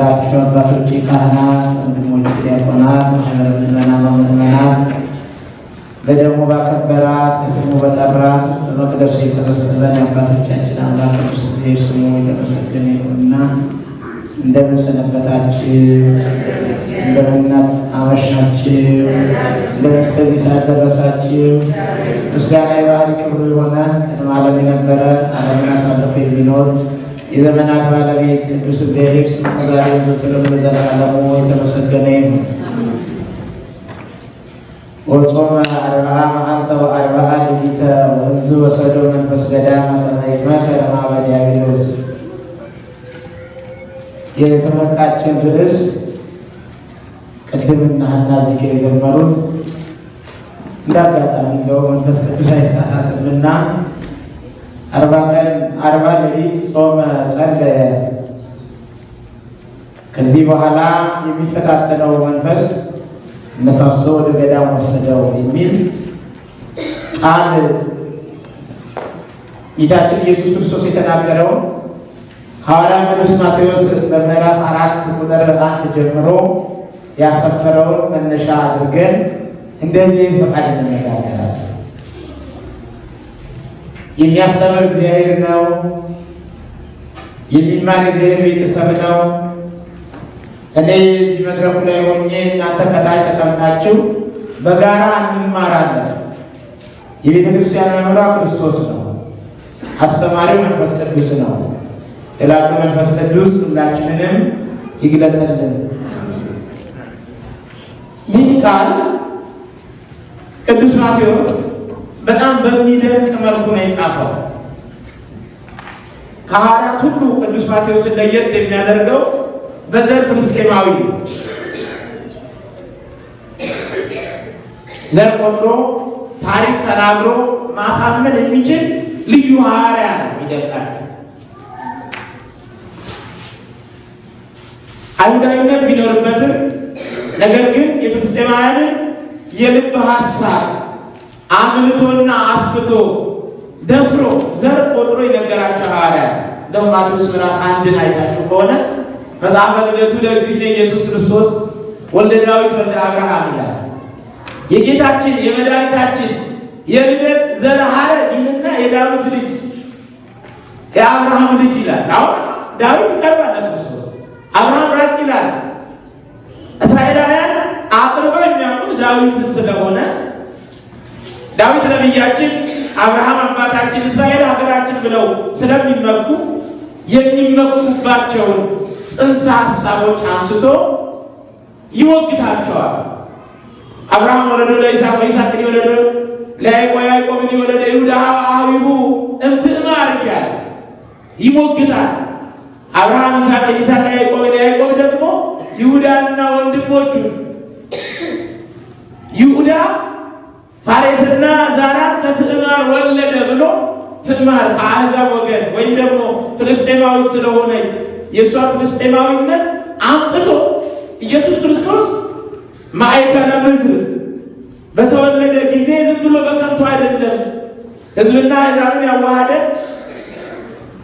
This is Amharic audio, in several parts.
የተከበራችሁ አባቶች ካህናት፣ ወንድሞች ዲያቆናት፣ ማህበረ ምዕመናት በደሙ ባከበራት በስሙ በጠራት በመቅደሱ የሰበሰበን አባቶቻችን አምላክ ቅዱስ ስሙ የተመሰገነ ይሁንና እንደምን ሰነበታችሁ? እንደምን አመሻችሁ? እንደምን እስከዚህ ሰዓት ደረሳችሁ? ምስጋና የባህሪ ክብሩ የሆነ ቅድመ ዓለም የነበረ ዓለምን አሳልፎ የሚኖር የዘመናት ባለቤት ቅዱስ እግዚአብሔር ስሙ ዛሬም ዘወትርም ለዘላለሙ የተመሰገነ ይሁን። ወጾመ 40 መዓልተ ወ40 ሌሊተ ወእንዝ ወሰዶ መንፈስ ገዳመ ከመ ይትመከር እምኀበ ዲያብሎስ። የትምህርታችን ርዕስ ቅድምና ሐና እዚህ የዘመሩት እንዳጋጣሚ እንደው መንፈስ ቅዱስ አይሳሳትምና 40 ቀን 40 ሌሊት ጾመ ጸለየ። ከዚህ በኋላ የሚፈታተነው መንፈስ ነሳስቶ ወደ ገዳም ወሰደው የሚል ቃል ጌታችን ኢየሱስ ክርስቶስ የተናገረው ሐዋርያው ቅዱስ ማቴዎስ በምዕራፍ 4 ቁጥር 1 ጀምሮ ያሰፈረውን መነሻ አድርገን እንደዚህ ፈቃድ እንነጋገራለን። የሚያስተምር እግዚአብሔር ነው። የሚማር እግዚአብሔር ቤተሰብ ነው። እኔ እዚህ መድረኩ ላይ ሆኜ እናንተ ከላይ ተቀምጣችሁ በጋራ እንማራለን። የቤተ ክርስቲያን መምህሯ ክርስቶስ ነው። አስተማሪው መንፈስ ቅዱስ ነው። የላከው መንፈስ ቅዱስ ሁላችንንም ይግለጥልን። ይህ ቃል ቅዱስ ማቴዎስ በጣም በሚደንቅ መልኩ ነው የጻፈው። ከሐዋርያት ሁሉ ቅዱስ ማቴዎስን ለየት የሚያደርገው በዘር ፍልስጤማዊ ዘር ቆጥሮ ታሪክ ተናግሮ ማሳመን የሚችል ልዩ ሐዋርያ ነው። ይደንቃል። አይሁዳዊነት ቢኖርበትም ነገር ግን የፍልስጤማውያንን የልብ ሐሳብ አምልቶና አስፍቶ ደፍሮ ዘር ቆጥሮ የነገራቸው ሐዋርያ ነው። ማቴዎስ ምዕራፍ 1 አይታችሁ ከሆነ መጽሐፈ ልደቱ ለእግዚእነ ኢየሱስ ክርስቶስ ወልደ ዳዊት ወልደ አብርሃም ይላል። የጌታችን የመድኃኒታችን የልደት ዘር ሐረግ ይልና የዳዊት ልጅ የአብርሃም ልጅ ይላል። አሁን ዳዊት ይቀርባል ለክርስቶስ፣ አብርሃም ራቅ ይላል። እስራኤላውያን አቅርበው የሚያውቁት ዳዊትን ስለሆነ ዳዊት ነቢያችን፣ አብርሃም አባታችን፣ እስራኤል ሀገራችን ብለው ስለሚመኩ የሚመኩባቸውን ጽንሰ ሀሳቦች አንስቶ ይወግታቸዋል። አብርሃም ወለዶ ለይስሐቅ፣ ወይስሐቅን ወለዶ ለያዕቆብ፣ ያዕቆብን ወለደ ይሁዳ አኀዊሁ እምትዕማር እያለ ይሞግታል። አብርሃም ይስሐቅን፣ ይስሐቅ ያዕቆብን፣ ያዕቆብ ደግሞ ይሁዳንና ወንድሞቹን ይሁዳ ፋሬስና ዛራን ከትዕማር ወለደ ብሎ ትዕማር ከአሕዛብ ወገን ወይም ደግሞ ፍልስጤማዊት ስለሆነ የእሷ ፍልስጤማዊነት አምጥቶ ኢየሱስ ክርስቶስ ማዕከለ ምድር በተወለደ ጊዜ ዝም ብሎ በከንቱ አይደለም። ሕዝብና አሕዛብን ያዋሃደ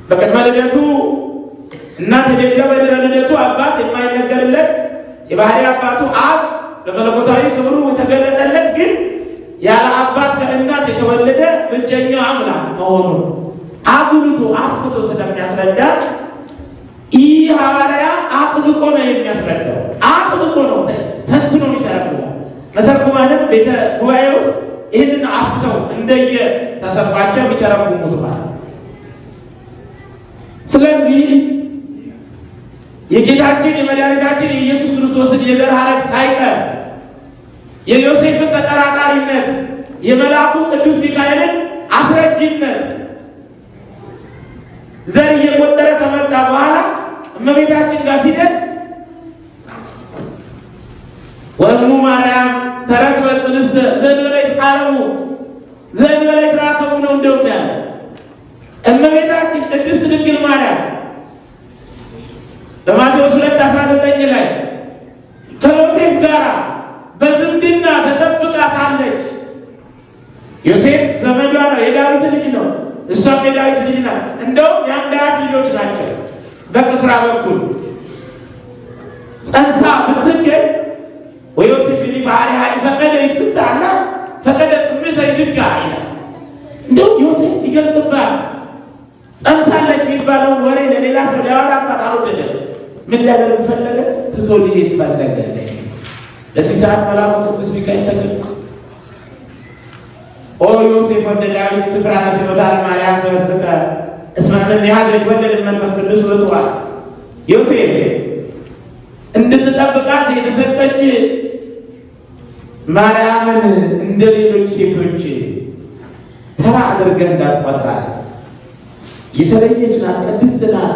በቅድመ ልደቱ እናት የሌለ በድህረ ልደቱ አባት የማይነገርለት የባህሪ አባቱ አብ በመለኮታዊ ክብሩ የተገለጠለት ግን ያለ አባት ከእናት የተወለደ ብቸኛ አምላክ መሆኑን አጉልቶ አስፍቶ ስለሚያስረዳ ይህ ሐዋርያ አጥብቆ ነው የሚያስረዳው። አጥብቆ ነው ተንትኖ የሚተረጉመው። መተርጉማንም ቤተ ጉባኤ ውስጥ ይህንን አስፍተው እንደየ ተሰባቸው የሚተረጉሙት ማለት። ስለዚህ የጌታችን የመድኃኒታችን የኢየሱስ ክርስቶስን የዘር ሐረግ ሳይቀር የዮሴፍን ተጠራጣሪነት፣ የመልአኩ ቅዱስ ሚካኤልን አስረጅነት ዘር እየቆጠረ ከመጣ በኋላ እመቤታችን ጋር ሲደርስ ወእሙ ማርያም ተረክበ ጽንስተ ዘእንበለ ይትቃረቡ ዘእንበለ ይትራከቡ ነው እንደውም ያለ እመቤታችን ቅድስት ድንግል ማርያም በማቴዎስ 2:19 ላይ ከዮሴፍ ጋር በዝምድና ተጠብቃ ሳለች ዮሴፍ ዘመዷ ነው፣ የዳዊት ልጅ ነው። እሷም የዳዊት ልጅ ናት። እንደውም የአንድ አያት ልጆች ናቸው። በቅስራ በኩል ጸንሳ ብትገኝ ወዮሴፍ ሊፋሪሃ ይፈቀደ ይክስታና ፈቀደ ጥምተ ይድጋ ይላል። እንደው ዮሴፍ ይገልጥባል። ጸንሳለች የሚባለውን ወሬ ለሌላ ሰው ሊያወራባት አልወደደም። ምን ሊያደርግ ፈለገ? ትቶ ሊሄድ ፈለገ። በዚህ ሰዓት መልአኩ ቅዱስ ሚካኤል ተገልጦ ኦ ዮሴፍ ወልደ ዳዊት ትፍራ ነሲቦታ ለማርያም ፍርትከ እስመ እምኔሃ ዘይትወለድ መንፈስ ቅዱስ ውእቱ። ዮሴፍ እንድትጠብቃት የተሰጠች ማርያምን እንደ ሌሎች ሴቶች ተራ አድርገህ እንዳትቆጥራት። የተለየች ናት፣ ቅድስት ናት።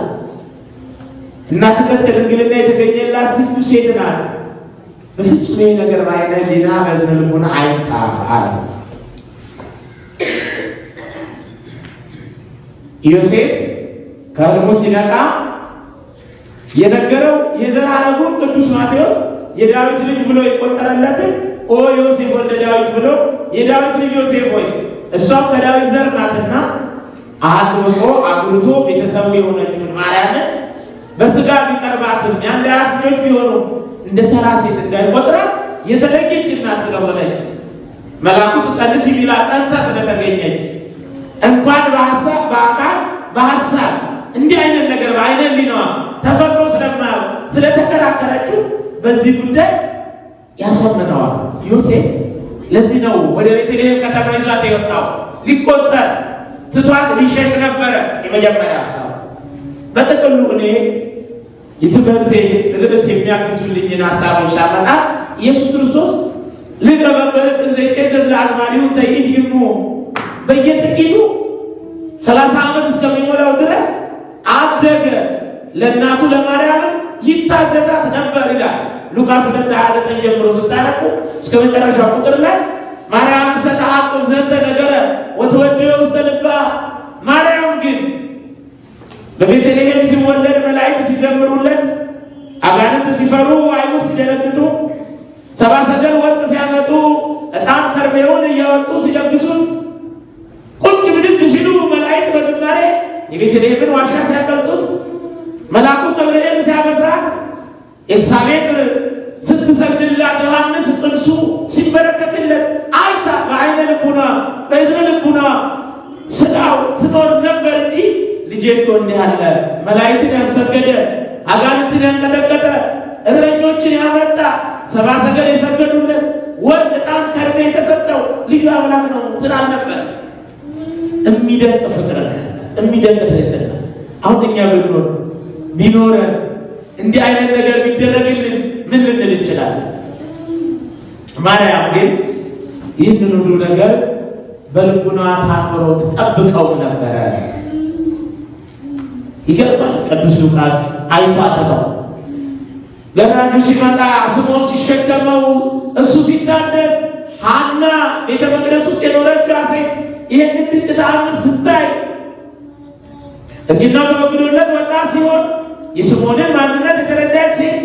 እናትነት ከድንግልና የተገኘላት ስንዱ ሴት ናት። በፍጹም ይህ ነገር በዓይነ ሕሊና በእዝነ ልቡና አይምጣ አለ። ዮሴፍ ከሕልሙ ሲነቃ የነገረው የዘር ሐረጉን ቅዱስ ማቴዎስ የዳዊት ልጅ ብሎ የቆጠረለትን ኦ ዮሴፍ ወልደ ዳዊት ብሎ የዳዊት ልጅ ዮሴፍ ሆይ እሷም ከዳዊት ዘር ናትና አጥብቆ አጉልቶ ቤተሰቡ የሆነችውን ማርያምን በስጋ ቢቀርባትም የአንድ አያት ልጆች ቢሆኑ እንደ ተራ ሴት እንዳይቆጥራት የተለየች እናት ስለሆነች መልአኩ ትጸንስ የሚላ ጸንሳ ስለተገኘች እንኳን በሐሳብ በአካል በሐሳብ እንዲህ አይነት ነገር በዓይነ ሕሊናዋ ተፈጥሮ ስለማያውቅ ስለተከራከረችው በዚህ ጉዳይ ያሳምነዋል። ዮሴፍ ለዚህ ነው ወደ ቤተልሔም ከተማ ይዟት የወጣው። ሊቆጠር ትቷት ሊሸሽ ነበረ የመጀመሪያ ሀሳብ። በጥቅሉ እኔ የትምህርቴ ርዕስ የሚያግዙልኝን ሀሳቦች ሳመጣ ኢየሱስ ክርስቶስ ሊቀ መበለጥን ዘይጤዘዝ ለአዝማሪሁ ተይት ይሙ በየጥቂቱ 30 ዓመት እስከሚሞላው ድረስ አደገ። ለእናቱ ለማርያም ይታዘዛት ነበር ይላል ሉቃስ 2:29 ጀምሮ ስታነቡ እስከ መጨረሻው ቁጥር ላይ ማርያም ሰተዓቅብ ዘንተ ነገረ ወትወድዮ ውስተ ልባ። ማርያም ግን በቤተልሔም ሲወለድ መላእክት ሲዘምሩለት፣ አጋንንት ሲፈሩ፣ አይሁድ ሲደነግጡ፣ ሰብአ ሰገል ወርቅ ሲያመጡ፣ ዕጣን ከርቤውን እያወጡ ሲለግሱት፣ ቁጭ ብድግ ሲሉ መላእክት በዝማሬ የቤተልሔምን ዋሻ ሲያቀልጡት፣ መልአኩ ገብርኤል ሲያበስራት፣ ኤልሳቤጥ ስትሰግድላት፣ ዮሐንስ ጽንሱ ሲበረከትለት አይታ በዓይነ ልቡና በእዝነ ልቡና ስጋው ትኖር ነበር እንጂ ልጄ እኮ እንዲህ አለ መላእክትን ያሰገደ አጋንንትን ያንቀጠቀጠ እረኞችን ያመጣ ሰብአ ሰገል የሰገዱለት ወርቅ ዕጣን ከርቤ የተሰጠው ልዩ አምላክ ነው ትላል ነበር። የሚደንቅ ፍቅር ነው፣ የሚደንቅ ትህትና። አሁን እኛ ብንኖር ቢኖረን እንዲህ አይነት ነገር ቢደረግልን ምን ልንል እንችላለን? ማርያም ግን ይህንን ሁሉ ነገር በልቡናዋ ታኖረው ትጠብቀው ነበረ። ይገርማል። ቅዱስ ሉቃስ አይቷት ነው ገራጁ ሲመጣ ስምዖን ሲሸከመው እሱ ሲታደስ ሐና ቤተ መቅደስ ውስጥ የኖረችው ሴት ይህንን ድንቅ ተአምር ስታይ እርጅናው ተወግዶለት ወጣት ሲሆን የስምዖንን ማንነት የተረዳች ሴት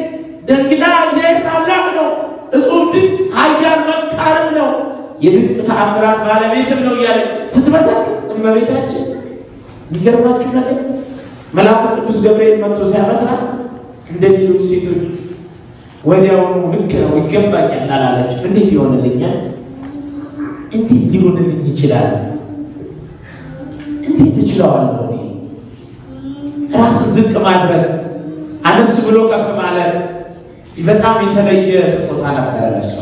ደንግጣ እግዚአብሔር ታላቅ ነው፣ እጹብ ድንቅ ኃያል መካርም ነው፣ የድንቅ ተአምራት ባለቤትም ነው እያለ ስትመሰክር እመቤታችን የሚገርማችሁ ነገር መልአኩ ቅዱስ ገብርኤል መጥቶ ሲያበስራት እንደ ሌሎች ሴቶች ወዲያውኑ ልክ ነው ይገባኛል አላለች። እንዴት ይሆንልኛል? እንዴት ሊሆንልኝ ይችላል? እንዴት እችለዋለሁ? እኔ ራስን ዝቅ ማድረግ፣ አነስ ብሎ ከፍ ማለት በጣም የተለየ ስጦታ ነበረ ለሷ።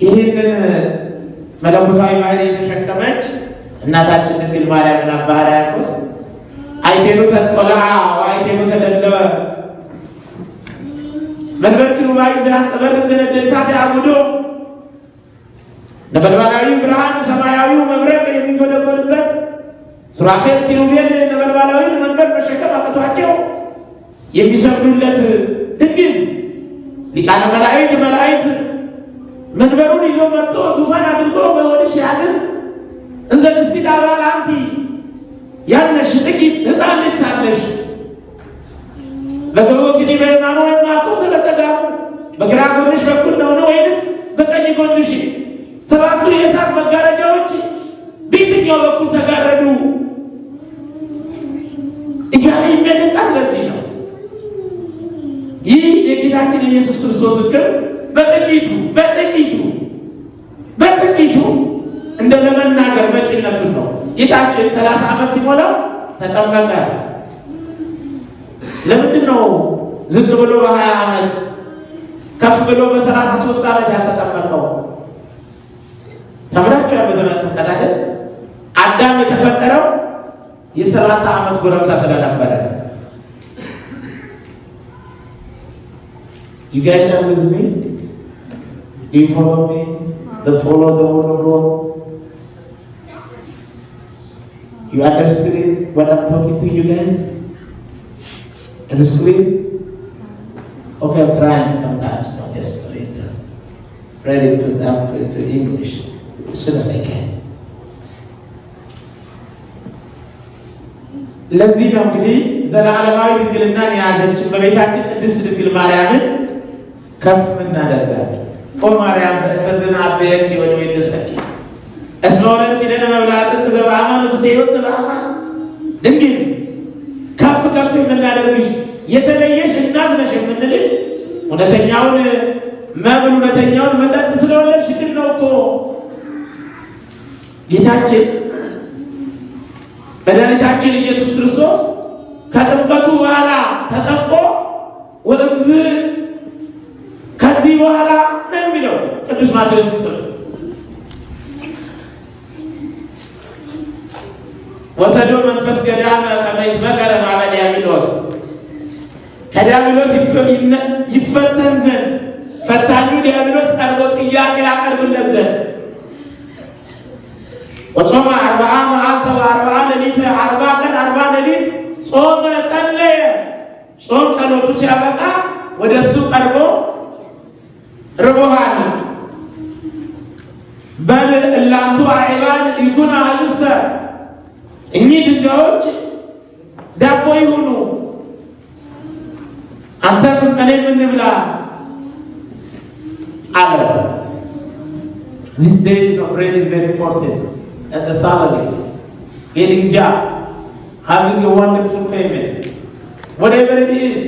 ይህንን መለኮታዊ ባህሪ የተሸከመች እናታችን ድንግል ማርያምን አባ ሕርያቆስ አይቴኑ ተጦልዓ ወአይቴኑ ተደለወ መንበር ኪሩባይ ዘያንጸበርቅ ዘነደ እሳት ያዕቡዶ ነበልባላዊ ብርሃን ሰማያዊው መብረቅ የሚንጎደጎድበት ሱራፌል ኪሩቤል ነበልባላዊውን መንበር መሸከም አቅቷቸው የሚሰግዱለት ድንግል ሊቃነ መላእክት መንበሩን ይዞ መጥቶ ዙፋን አድርጎ በሆድሽ ያድር እንዘ ንስቲት አባል አንቲ ያነሽ ጥቂት ሕፃን ልጅ ሳለሽ በገቦክኒ በየማኑ ወይማኮ ስለተጋቡ በግራ ጎንሽ በኩል ነው ወይንስ በቀኝ ጎንሽ? ሰባቱ የእሳት መጋረጃዎች በየትኛው በኩል ተጋረዱ እያለ የሚያደንቃት ለዚህ ነው። የጌታችን የኢየሱስ ክርስቶስ ክብር በጥቂቱ እንደ ለመናገር መጪነቱን ነው። ጌታችን 30 ዓመት ሲሞላው ተጠመቀ። ለምንድን ነው ዝቅ ብሎ በ20 ዓመት ከፍ ብሎ በ33 ዓመት ያልተጠመቀው? ተምራችኋል በዘመን ጥምቀት አይደል? አዳም የተፈጠረው የ30 ዓመት ጎረምሳ ስለነበረ። You guys are with me? Do you follow me? Follow the word of God? You understand what I'm talking to you guys? It is clear? Okay, I'm trying sometimes, not just to read it to English as soon as I can. ለዚህ ነው እንግዲህ ዘላለማዊ ድንግልናን የያዘችን በቤታችን ቅድስት ድንግል ማርያምን ከፍ እናደርጋለን። ኦ ማርያም በእንተዝናበየኪ ወለወይንሰኪ እስመ ወለድኪ ለነ መብልዐ ጽድቅ ዘበአማን ወዘተሕይወት ዘበአማን። ድንግል ከፍ የምናደርግሽ የተለየሽ እናት ነሽ የምንልሽ እውነተኛውን መብል እውነተኛውን መጠጥ ስለወለድሽልን ነው እኮ። ጌታችን መድኃኒታችን ኢየሱስ ክርስቶስ ከጥምቀቱ በኋላ ተጠምቆ ወእምዝ ከዚህ በኋላ ነው የሚለው ቅዱስ ማቴዎስ ሲጽፍ ወሰዶ መንፈስ ገዳመ ከመ ይትመከረ ማበ ዲያብሎስ። ከዲያብሎስ ይፈተን ዘንድ ፈታኙ ዲያብሎስ ቀርቦ ጥያቄ ያቀርብለት ዘንድ ወጾመ 40 መዓልተ ወ40 ሌሊት 40 ቀን 40 ሌሊት ጾመ ጸለየ። ጾም ጸሎቱ ሲያበቃ ወደ እሱ ቀርቦ ርቦሃል በል እላንቱ አዕባን ይኩና ህብስተ፣ እኚህ ድንጋዮች ዳቦ ይሁኑ፣ አንተም እኔም እንብላ አለ። These days, bread is very important, and the salary, getting job, having a wonderful payment, whatever it is.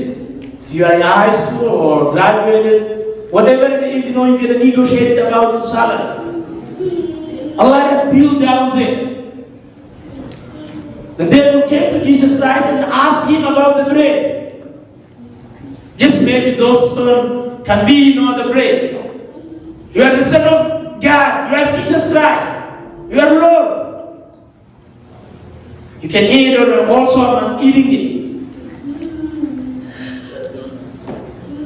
If you are in high school or graduated, whatever it is, you can negotiate about your salary. Allah has deal down there. The devil came to Jesus Christ and asked him about the bread. Just make it those stones can be, the bread. You are the Son of God. You are Jesus Christ. You are Lord. You can eat or also I'm eating it.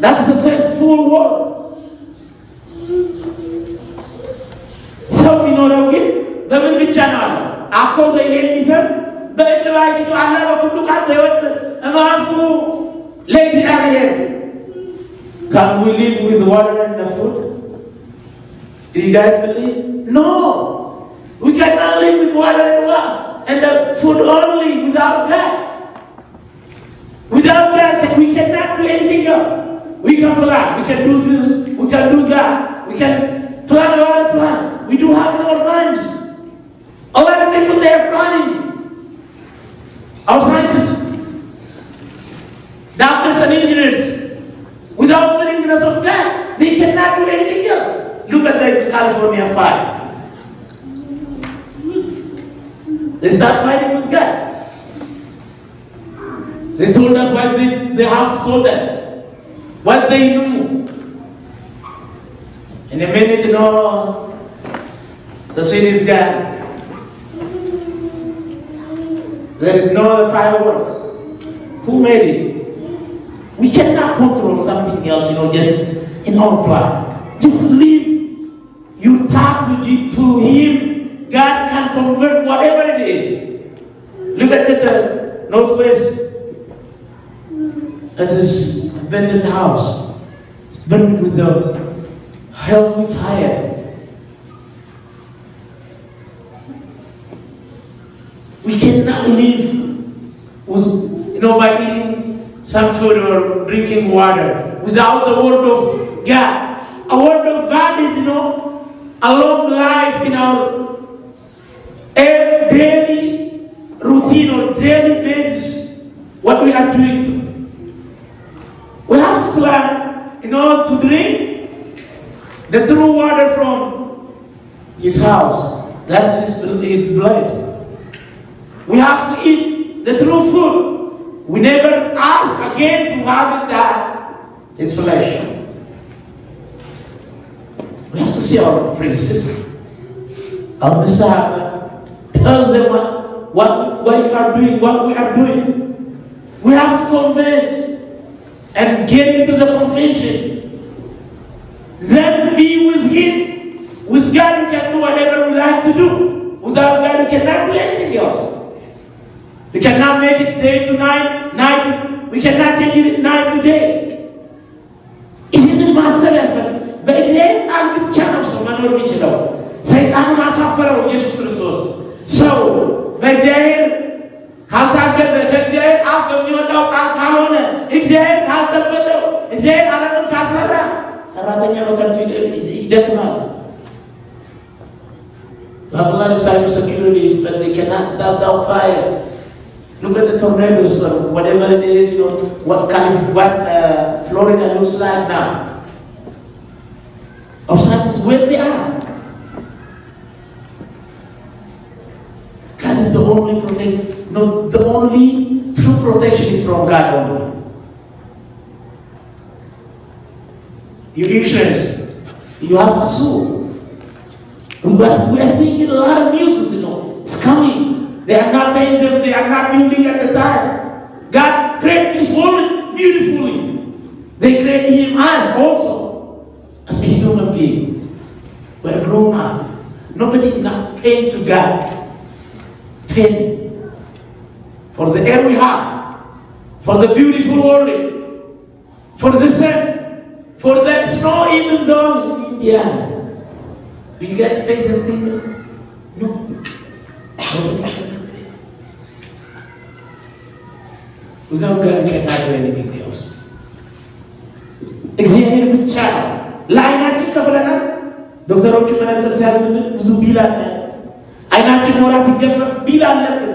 That is a successful word. ሰው የሚኖረው ግን በምን ብቻ ነው አለ አኮ ዘይሄሊፈን በእጅባይቱ አላ በኩሉ ቃል ዘይወፅ እማፉ ለእግዚአብሔር። Can we live with water and the food? Do you guys believe? No. We cannot live with water and the food only without God. Without that, we cannot do anything else. We can plant, we can do this, we can do that, we can plant a lot of plants. We do have in our minds. A lot of people, they are planning it. Our scientists, doctors and engineers, without the willingness of God, they cannot do anything else. Look at the California fire. They start fighting with God. They told us what they have to told us. What they knew. In a minute, the sin is gone. There is no firework. Who made it? We cannot control something else, just in our plan. Just leave your thought to Him. God can convert whatever it is. Look at the northwest. It is abandoned house. It's burned with a heavenly fire. We cannot live with, by eating some food or drinking water without the word of God. A word of God is, a long life in our daily routine or daily basis. What we are doing. We have to plan want to drink the true water from his house. That's his blood. We have to eat the true food. We never ask again to have it that his flesh. We have to see our princes, our Messiah, tell them what you are doing, what we are doing. We have to convince and get into the convention. Then be with Him. With God, we can do whatever we like to do. Without God, we cannot do anything else. We cannot make it day to night, night to, we cannot change it night to day. Isn't master husband? በእግዚአብሔር ቃል ብቻ ነው ሰው መኖር የሚችለው። ሰይጣኑን አሳፈረው ኢየሱስ ክርስቶስ። ሰው በእግዚአብሔር ካልታገዘ ከእግዚአብሔር አፍ በሚወጣው ቃል ካልሆነ እግዚአብሔር ካልጠበቀው እግዚአብሔር ዓለምን ካልሰራ ሰራተኛ ነው፣ ከንቱ ይደክማል። Babylon have cyber securities, but they cannot stop that fire. Look at the tornadoes or whatever it is, you know, what Florida looks like now. Of scientists where they are. God is the only protection. No, the only true protection is from God only. Your insurance, you have to sue. But we are thinking a lot of news, you know, it's coming. They are not paying them, they are not building at the time. God created this woman beautifully. They created him as also. As a human being, we are grown up. Nobody is not paying to God. Paying for the air we have, for the beautiful world, for the sun, for the snow, even though in Indiana. Do you guys pay anything else? No. Nobody cannot pay. Without God, we cannot do anything else. እግዚአብሔር ብቻ ነው። ለዓይናችን ከፍለናል። ዶክተሮቹ መነጽር ሲያዙልን ብዙ ቢል አለ። ዓይናችን ሞራ ሲገፈፍ ቢል አለብን።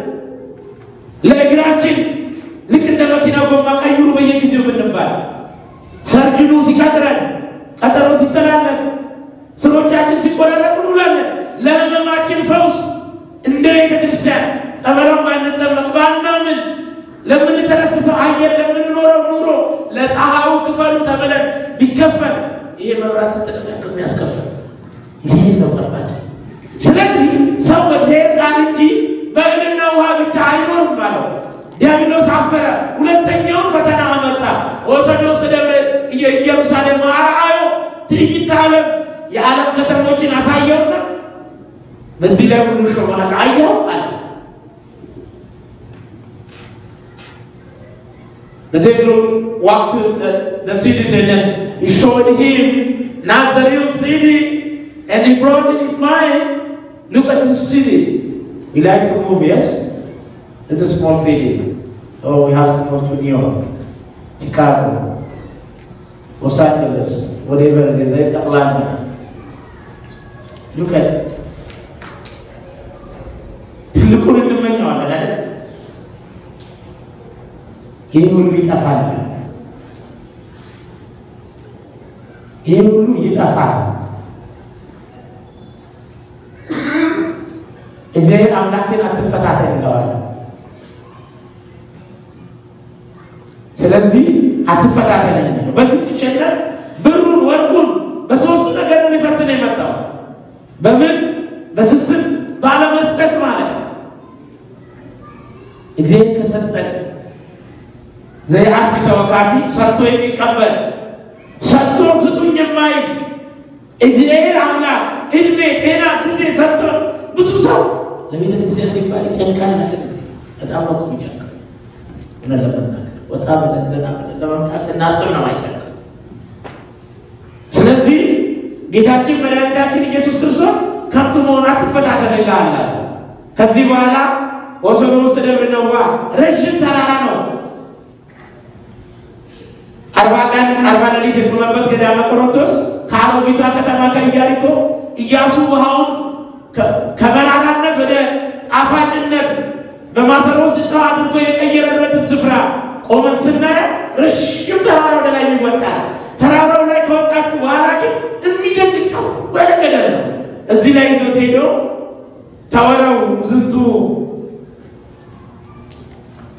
ለእግራችን ልክ እንደ መኪና ጎማ ቀይሩ በየጊዜው ብንባል፣ ሰርጅኑ ሲቀጥረን፣ ቀጠሮ ሲተላለፍ፣ ስሮቻችን ሲቆራረጡ እንውላለን። ለህመማችን ፈውስ እንደ ቤተ ክርስቲያን ጸበሏን ባንጠመቅ ባናምን ለምንተነፍሰው አየር ለምንኖረው ኑሮ ለፀሐዩ ክፈሉ ተብለን ቢከፈል ይሄ መብራት ስትጠቀም የሚያስከፍል ይሄ ነው ጠባጭ። ስለዚህ ሰው በእግዚአብሔር ቃል እንጂ በእህልና ውሃ ብቻ አይኖርም ማለት ዲያብሎስ አፈረ። ሁለተኛውን ፈተና አመጣ። ወሰዶስ ደብረ ኢየሩሳሌም አርአዮ ትዕይንተ ዓለም የዓለም ከተሞችን አሳየውና በዚህ ላይ ሁሉ ሾማል አየው አለ። The devil walked to the cities and then he showed him not the real city, and he brought in his mind, look at these cities. We like to move, yes? It's a small city. Oh, we have to move to New York, Chicago, Los Angeles, whatever it is, Atlanta. Look at it. ትልቁን እንመኘዋለን አይደል? ይህ ሁሉ ይጠፋል። ይህ ሁሉ ይጠፋል። እግዚአብሔር አምላክን አትፈታተን ይለዋል። ስለዚህ አትፈታተን ነው። በዚህ ሲሸነፍ ብሩን ወርቁን በሶስቱ ነገር ነው ሊፈትን የመጣው። በምን? በስስት ባለመስጠት ማለት ነው። እግዚአብሔር ከሰጠን ዘያስ ተወካፊ ሰጥቶ የሚቀበል ሰጥቶ ስጡኝ የማይል እግዚአብሔር አምላክ እድሜ ጤና ጊዜ ሰጥቶ ብዙ ሰው ለቤተ ክርስቲያን ሲባል ይጨንቃል። በጣም ነው የሚጨንቀው። እውነት ለመናገር ወጣ ብለን ዘና ብለን ለመምጣት እናስብ ነው አይጨንቅ። ስለዚህ ጌታችን መድኃኒታችን ኢየሱስ ክርስቶስ ከንቱ መሆን አትፈታተን ይላል። ከዚህ በኋላ ወሰኑ ውስጥ ደብረ ነዋ ረዥም ተራራ ነው። 40 ቀን 40 ሌሊት የተኖረበት ገዳመ ቆሮንቶስ ከአሮጊቷ ከተማ ከኢያሪኮ ኢያሱ ውሃውን ከመራራነት ወደ ጣፋጭነት በማሰሮ ውስጥ ጨው አድርጎ የቀየረበትን ስፍራ ቆመን ስናየው ረዥም ተራራ ወደ ላይ ይወጣል። ተራራው ላይ ገደል ነው። እዚህ ላይ ይዞት ሄዶ ተወረው ዝንቱ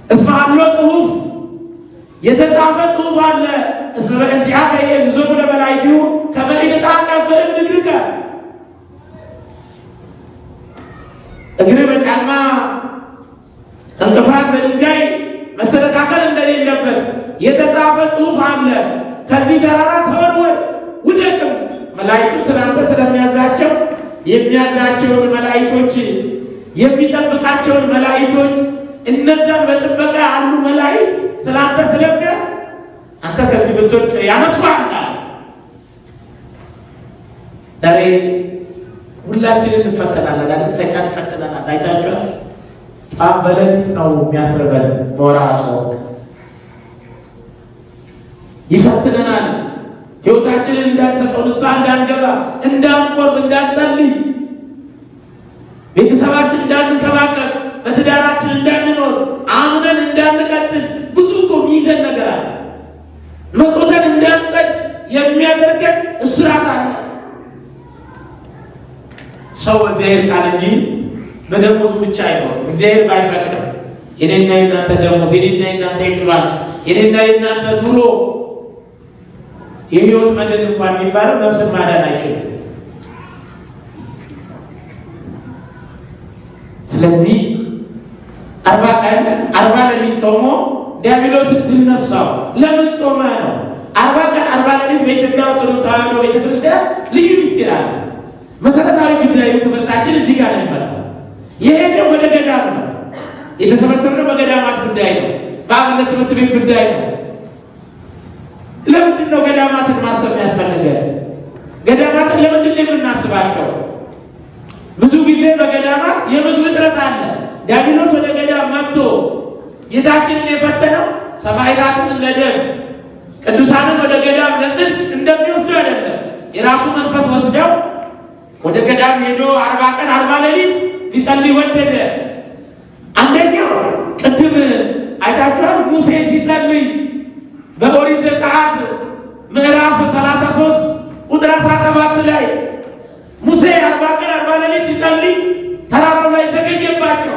እስመ ሀሎ ጽሑፍ የተጻፈ ጽሑፍ አለ እስመ በእንቲአከ ኢየሱስ ለመላእክቲሁ ከመ ኢትጣቀብ በእግርከ እግር በጫማ እንቅፋት በድንጋይ መሰነካከል እንደሌለበት የተጻፈ ጽሑፍ አለ። ከዚህ ተራራ ተወርወር ውደቅም። መላእክቱ ስላንተ ስለሚያዛቸው የሚያዛቸውን መላእክቶች የሚጠብቃቸውን መላእክቶች እነዛን በጥበቃ ያሉ መላእክት ስላንተ ስለሚያ አንተ ከዚህ ብትወድቅ ያነሱሃል። ዛሬ ሁላችንን እንፈተናለን አይደል? ሰይጣን ይፈተናል። አይታችኋል? ጣም በሌሊት ነው የሚያስርበን በወራቸው ይፈትነናል። ሕይወታችንን እንዳንሰጠው፣ ንስሐ እንዳንገባ፣ እንዳንቆርብ፣ እንዳንጸልይ፣ ቤተሰባችን እንዳንከባከብ፣ በትዳራችን እንዳንኖር፣ አምነን እንዳንቀጥል ብዙ እኮ የሚይዘን ነገር አለ። መጦተን እንዳንጸድ የሚያደርገን እስራት አለ። ሰው በእግዚአብሔር ቃል እንጂ በደሞዙ ብቻ አይኖርም። እግዚአብሔር ባይፈቅድም የኔና የናንተ ደሞዝ፣ የኔና የናንተ ኢንሹራንስ፣ የኔና የናንተ ኑሮ የህይወት መድን እንኳን የሚባለው ነፍስን ማዳን አይችልም። ስለዚህ 40 ቀን 40 ሌሊት ጾሞ ዲያብሎስ ድል ነሳው። ለምን ጾመ ነው? 40 ቀን 40 ሌሊት በኢትዮጵያ ኦርቶዶክስ ተዋሕዶ ቤተክርስቲያን ልዩ ምስጢር አለ። መሰረታዊ ጉዳዩ ትምህርታችን እዚህ ጋር ነው የሚመጣው። የሄደው ወደ ገዳም ነው። የተሰበሰብነው በገዳማት ጉዳይ ነው። በአብነት ትምህርት ቤት ጉዳይ ነው። ለምንድን ነው ገዳማትን ማሰብ ያስፈልገን? ገዳማትን ለምንድን ነው የምናስባቸው? ብዙ ጊዜ በገዳማት የምግብ እጥረት አለ። ዲያብሎስ ወደ ገዳም መጥቶ ጌታችንን የፈተነው ሰማዕታትን ለደም ቅዱሳንን ወደ ገዳም ለጽድቅ እንደሚወስደው አይደለም። የራሱ መንፈስ ወስደው ወደ ገዳም ሄዶ 40 ቀን 40 ሌሊት ሊጸልይ ወደደ። አንደኛው ቅድም አይታችኋል። ሙሴ ሲጸልይ በኦሪት ዘጸአት ምዕራፍ 33 ቁጥር 17 ላይ ሙሴ 40 ቀን 40 ሌሊት ሲጸልይ ተራራው ላይ ተገኘባቸው።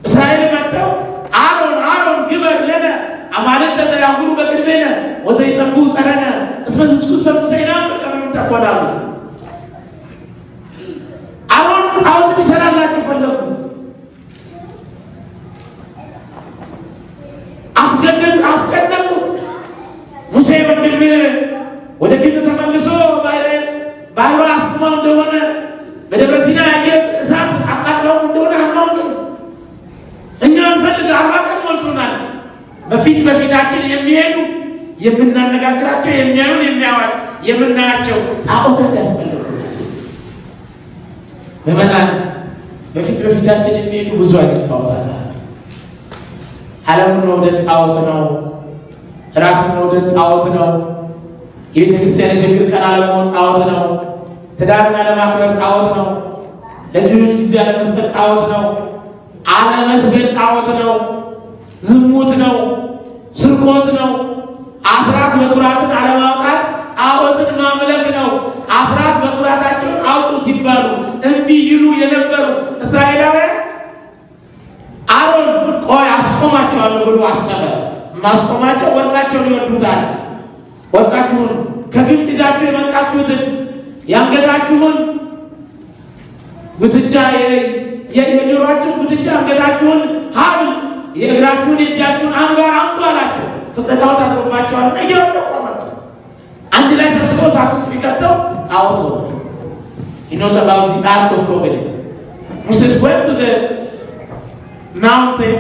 እስራኤል መጥተው አሮን ግበር ለነ አማልክተ ዘያጉሩ በቅድሜነ ወዘይጸብሑ ጸረነ እስመ ዝስኩሰ ሙሴና በቀመም ተቆዳሉት። አሮን ጣዖት ሊሰራላቸው ፈለጉ። አስቀደሙት። ሙሴ ወንድም ወደ ግብፅ ተመልሶ ባህሩ አስጥመው እንደሆነ በደብረ ሲና ያየህ እሳት አቃጥለው እንደሆነ አናውቅም። እኛ እንፈልግ 40 ቀን ሞልቶናል። በፊታችን የሚሄዱ የምናነጋግራቸው፣ የሚያዩን፣ የሚያዋል የምናያቸው ጣዖታት ያስፈልጉናል። ምዕመናን በፊታችን የሚሄዱ ብዙ አይነት ጣዖታት አለ። ዓለምን መውደድ ጣዖት ነው። ራስን መውደድ ጣዖት ነው። የቤተክርስቲያን ችግር ቀን አለመሆን ጣዖት ነው። ትዳርን አለማክበር ጣዖት ነው። ለልጆች ጊዜ አለመስጠት ጣዖት ነው። አለመስገድ ጣዖት ነው። ዝሙት ነው። ስርቆት ነው። አስራት በኩራትን አለማውጣት ጣዖትን ማምለክ ነው። አስራት በኩራታቸውን አውጡ ሲባሉ እምቢ ይሉ የነበሩ እስራኤላውያን አሮን ቆይ አስቆማቸዋለሁ ብሎ አሰበ። ማስቆማቸው ወርቃቸውን ይወዱታል። ወርቃችሁን ከግብፅ ይዛችሁ የመጣችሁትን የአንገታችሁን ጉትቻ፣ የጆሮአችሁን ጉትቻ፣ አንገታችሁን ሐብል፣ የእግራችሁን የእጃችሁን አንባር አምጡ አላቸው። ፍቅረ ጣዖት አድሮባቸዋልና እየወደቁ መጡ። አንድ ላይ ሰብስቦ እሳት ውስጥ ቢከተው ጣዖት ሆነ። knows about the Ark of Covenant. Moses went to the mountain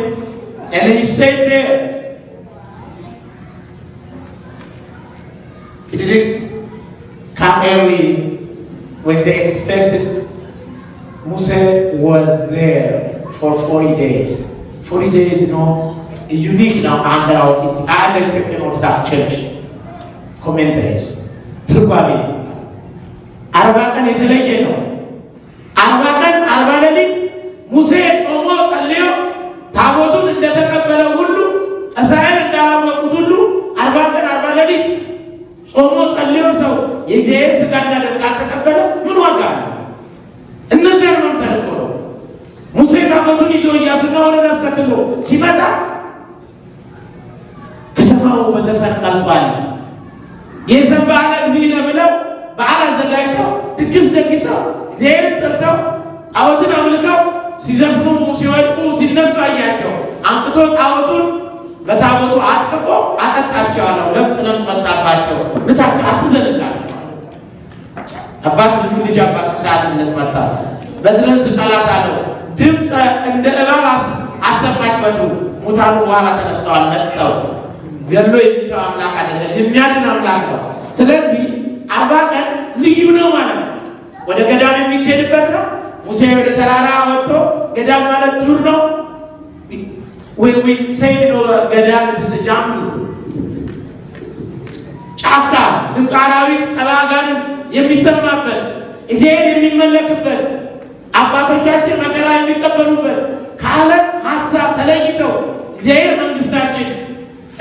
and he stayed there. He didn't come early when they expected. Moses was there for 40 days. 40 days, unique now under Ethiopian Orthodox Church commentaries. Trubami. 40 ቀን የተለየ ነው። 40 ቀን 40 ሌሊት ሙሴ ጾሞ ጸልዮ ታቦቱን እንደተቀበለ ሁሉ እስራኤል እንዳላወቁት ሁሉ 40 ቀን 40 ሌሊት ጾሞ ጸልዮ ሰው የእግዚአብሔር ሥጋና ደም ካልተቀበለ ምን ዋጋ አስማውንን አስከትሎ ሲመጣ ከተማው በዘፈን ቀልጧል። የዘን በዓለ እግዚእነ ብለው በዓል አዘጋጅተው ድግስ ደግሰው እግዚአብሔርን ጠርተው ጣዖትን አምልከው ሲዘፍኑ ሲወድቁ ሲነሱ አያቸው። አምጥቶ ጣዖቱን በታቦቱ አጥቅቆ አጠጣቸው አለው። ለምጽ ወጣባቸው። ምታቸው አትዘንላቸው። አባት ልጁን ልጅ አባቱ ሰዓትነት መጣ። በትርን ስጠላት አለው። ድምፀ እንደ እባብ አሰማች በትሩ። ሙታኑ በኋላ ተነስተዋል። መጥተው ገሎ የሚተው አምላክ አይደለም፣ የሚያድን አምላክ ነው። ስለዚህ 40 ቀን ልዩ ነው ማለት ነው። ወደ ገዳም የሚኬድበት ነው። ሙሴ ወደ ተራራ ወጥቶ ገዳም ማለት ዱር ነው። when we say ገዳም ተሰጃምቱ ጫካ ድምፀ አራዊት ጸባጋንን የሚሰማበት እግዚአብሔር የሚመለክበት አባቶቻችን መከራ የሚቀበሉበት ከዓለም ሀሳብ ተለይተው እግዚአብሔር መንግስታችን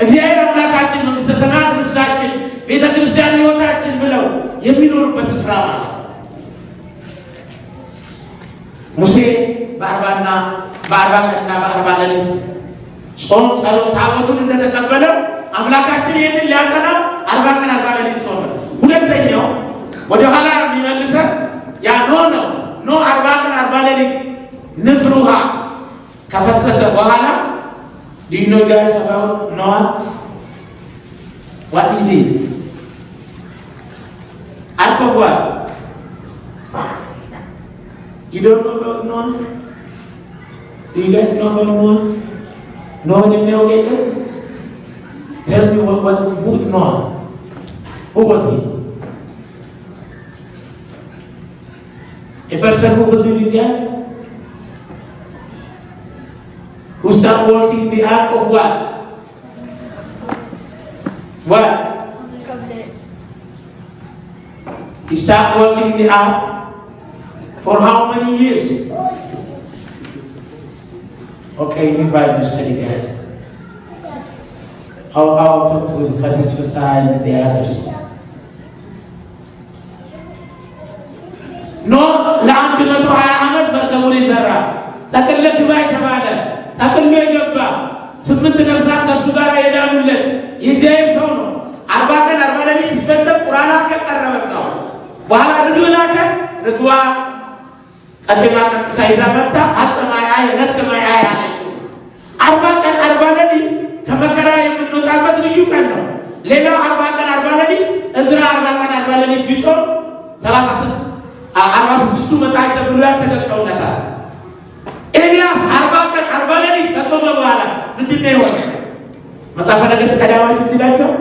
እግዚአብሔር አምላካችን መንግስተ ሰማያት ርስታችን ቤተ ክርስቲያን ሕይወታችን ብለው የሚኖሩበት ስፍራ ማለት ሙሴ በ40 ቀንና በ40 ሌሊት ጾም ጸሎት ታቦቱን እንደተቀበለው አምላካችን ይህንን ሊያጸና 40 ቀን 40 ሌሊት ጾመ። ሁለተኛው ወደ ኋላ የሚመልሰን ያ ኖ 40 ቀን 40 ሌሊት ንፍር ውሃ ከፈሰሰ በኋላ ዲኖ ጋር ሰባው ኖዋ what he did alcohol you don't know about Noah? Do you guys know about Noah? Noah didn't know it? Tell me who was Noah? Who was he? A person who believed in God? Who started working the ark of what? What? He started working the ark for how many years? Okay, you need Bible study, guys. I'll talk to the cousins beside the others. ኖህ ለ120 ዓመት መርከቡን የሰራ ጠቅልሎ ግባ የተባለ ጠቅልሎ የገባ 8 ነፍሳት ከእሱ ጋር የዳኑለት የእግዚአብሔር ሰው ነው። 40 ቀን 40 ሌሊት ሲፈጸም ቁርአን ቀረበ ሰው። በኋላ ርግብ ላከ። ርግቧ ቀጤማ ቀጥሳ ይዛ መጣ። አጽማያ የነትከማያ ያለችው 40 ቀን 40 ሌሊት ከመከራ የምንወጣበት ልዩ ቀን ነው። ሌላው 40 ቀን 40 ሌሊት እዝራ 40 ቀን 40 ሌሊት ቢጾም 46ቱ መጽሐፍተ ብሉያት ተገልጠውለታል። ኤልያስ 40 ቀን 40 ሌሊት ከጾመ በኋላ ምንድን ነው የሆነው? መጽሐፈ ነገሥት ቀዳማዊ ትዝ ይላችኋል።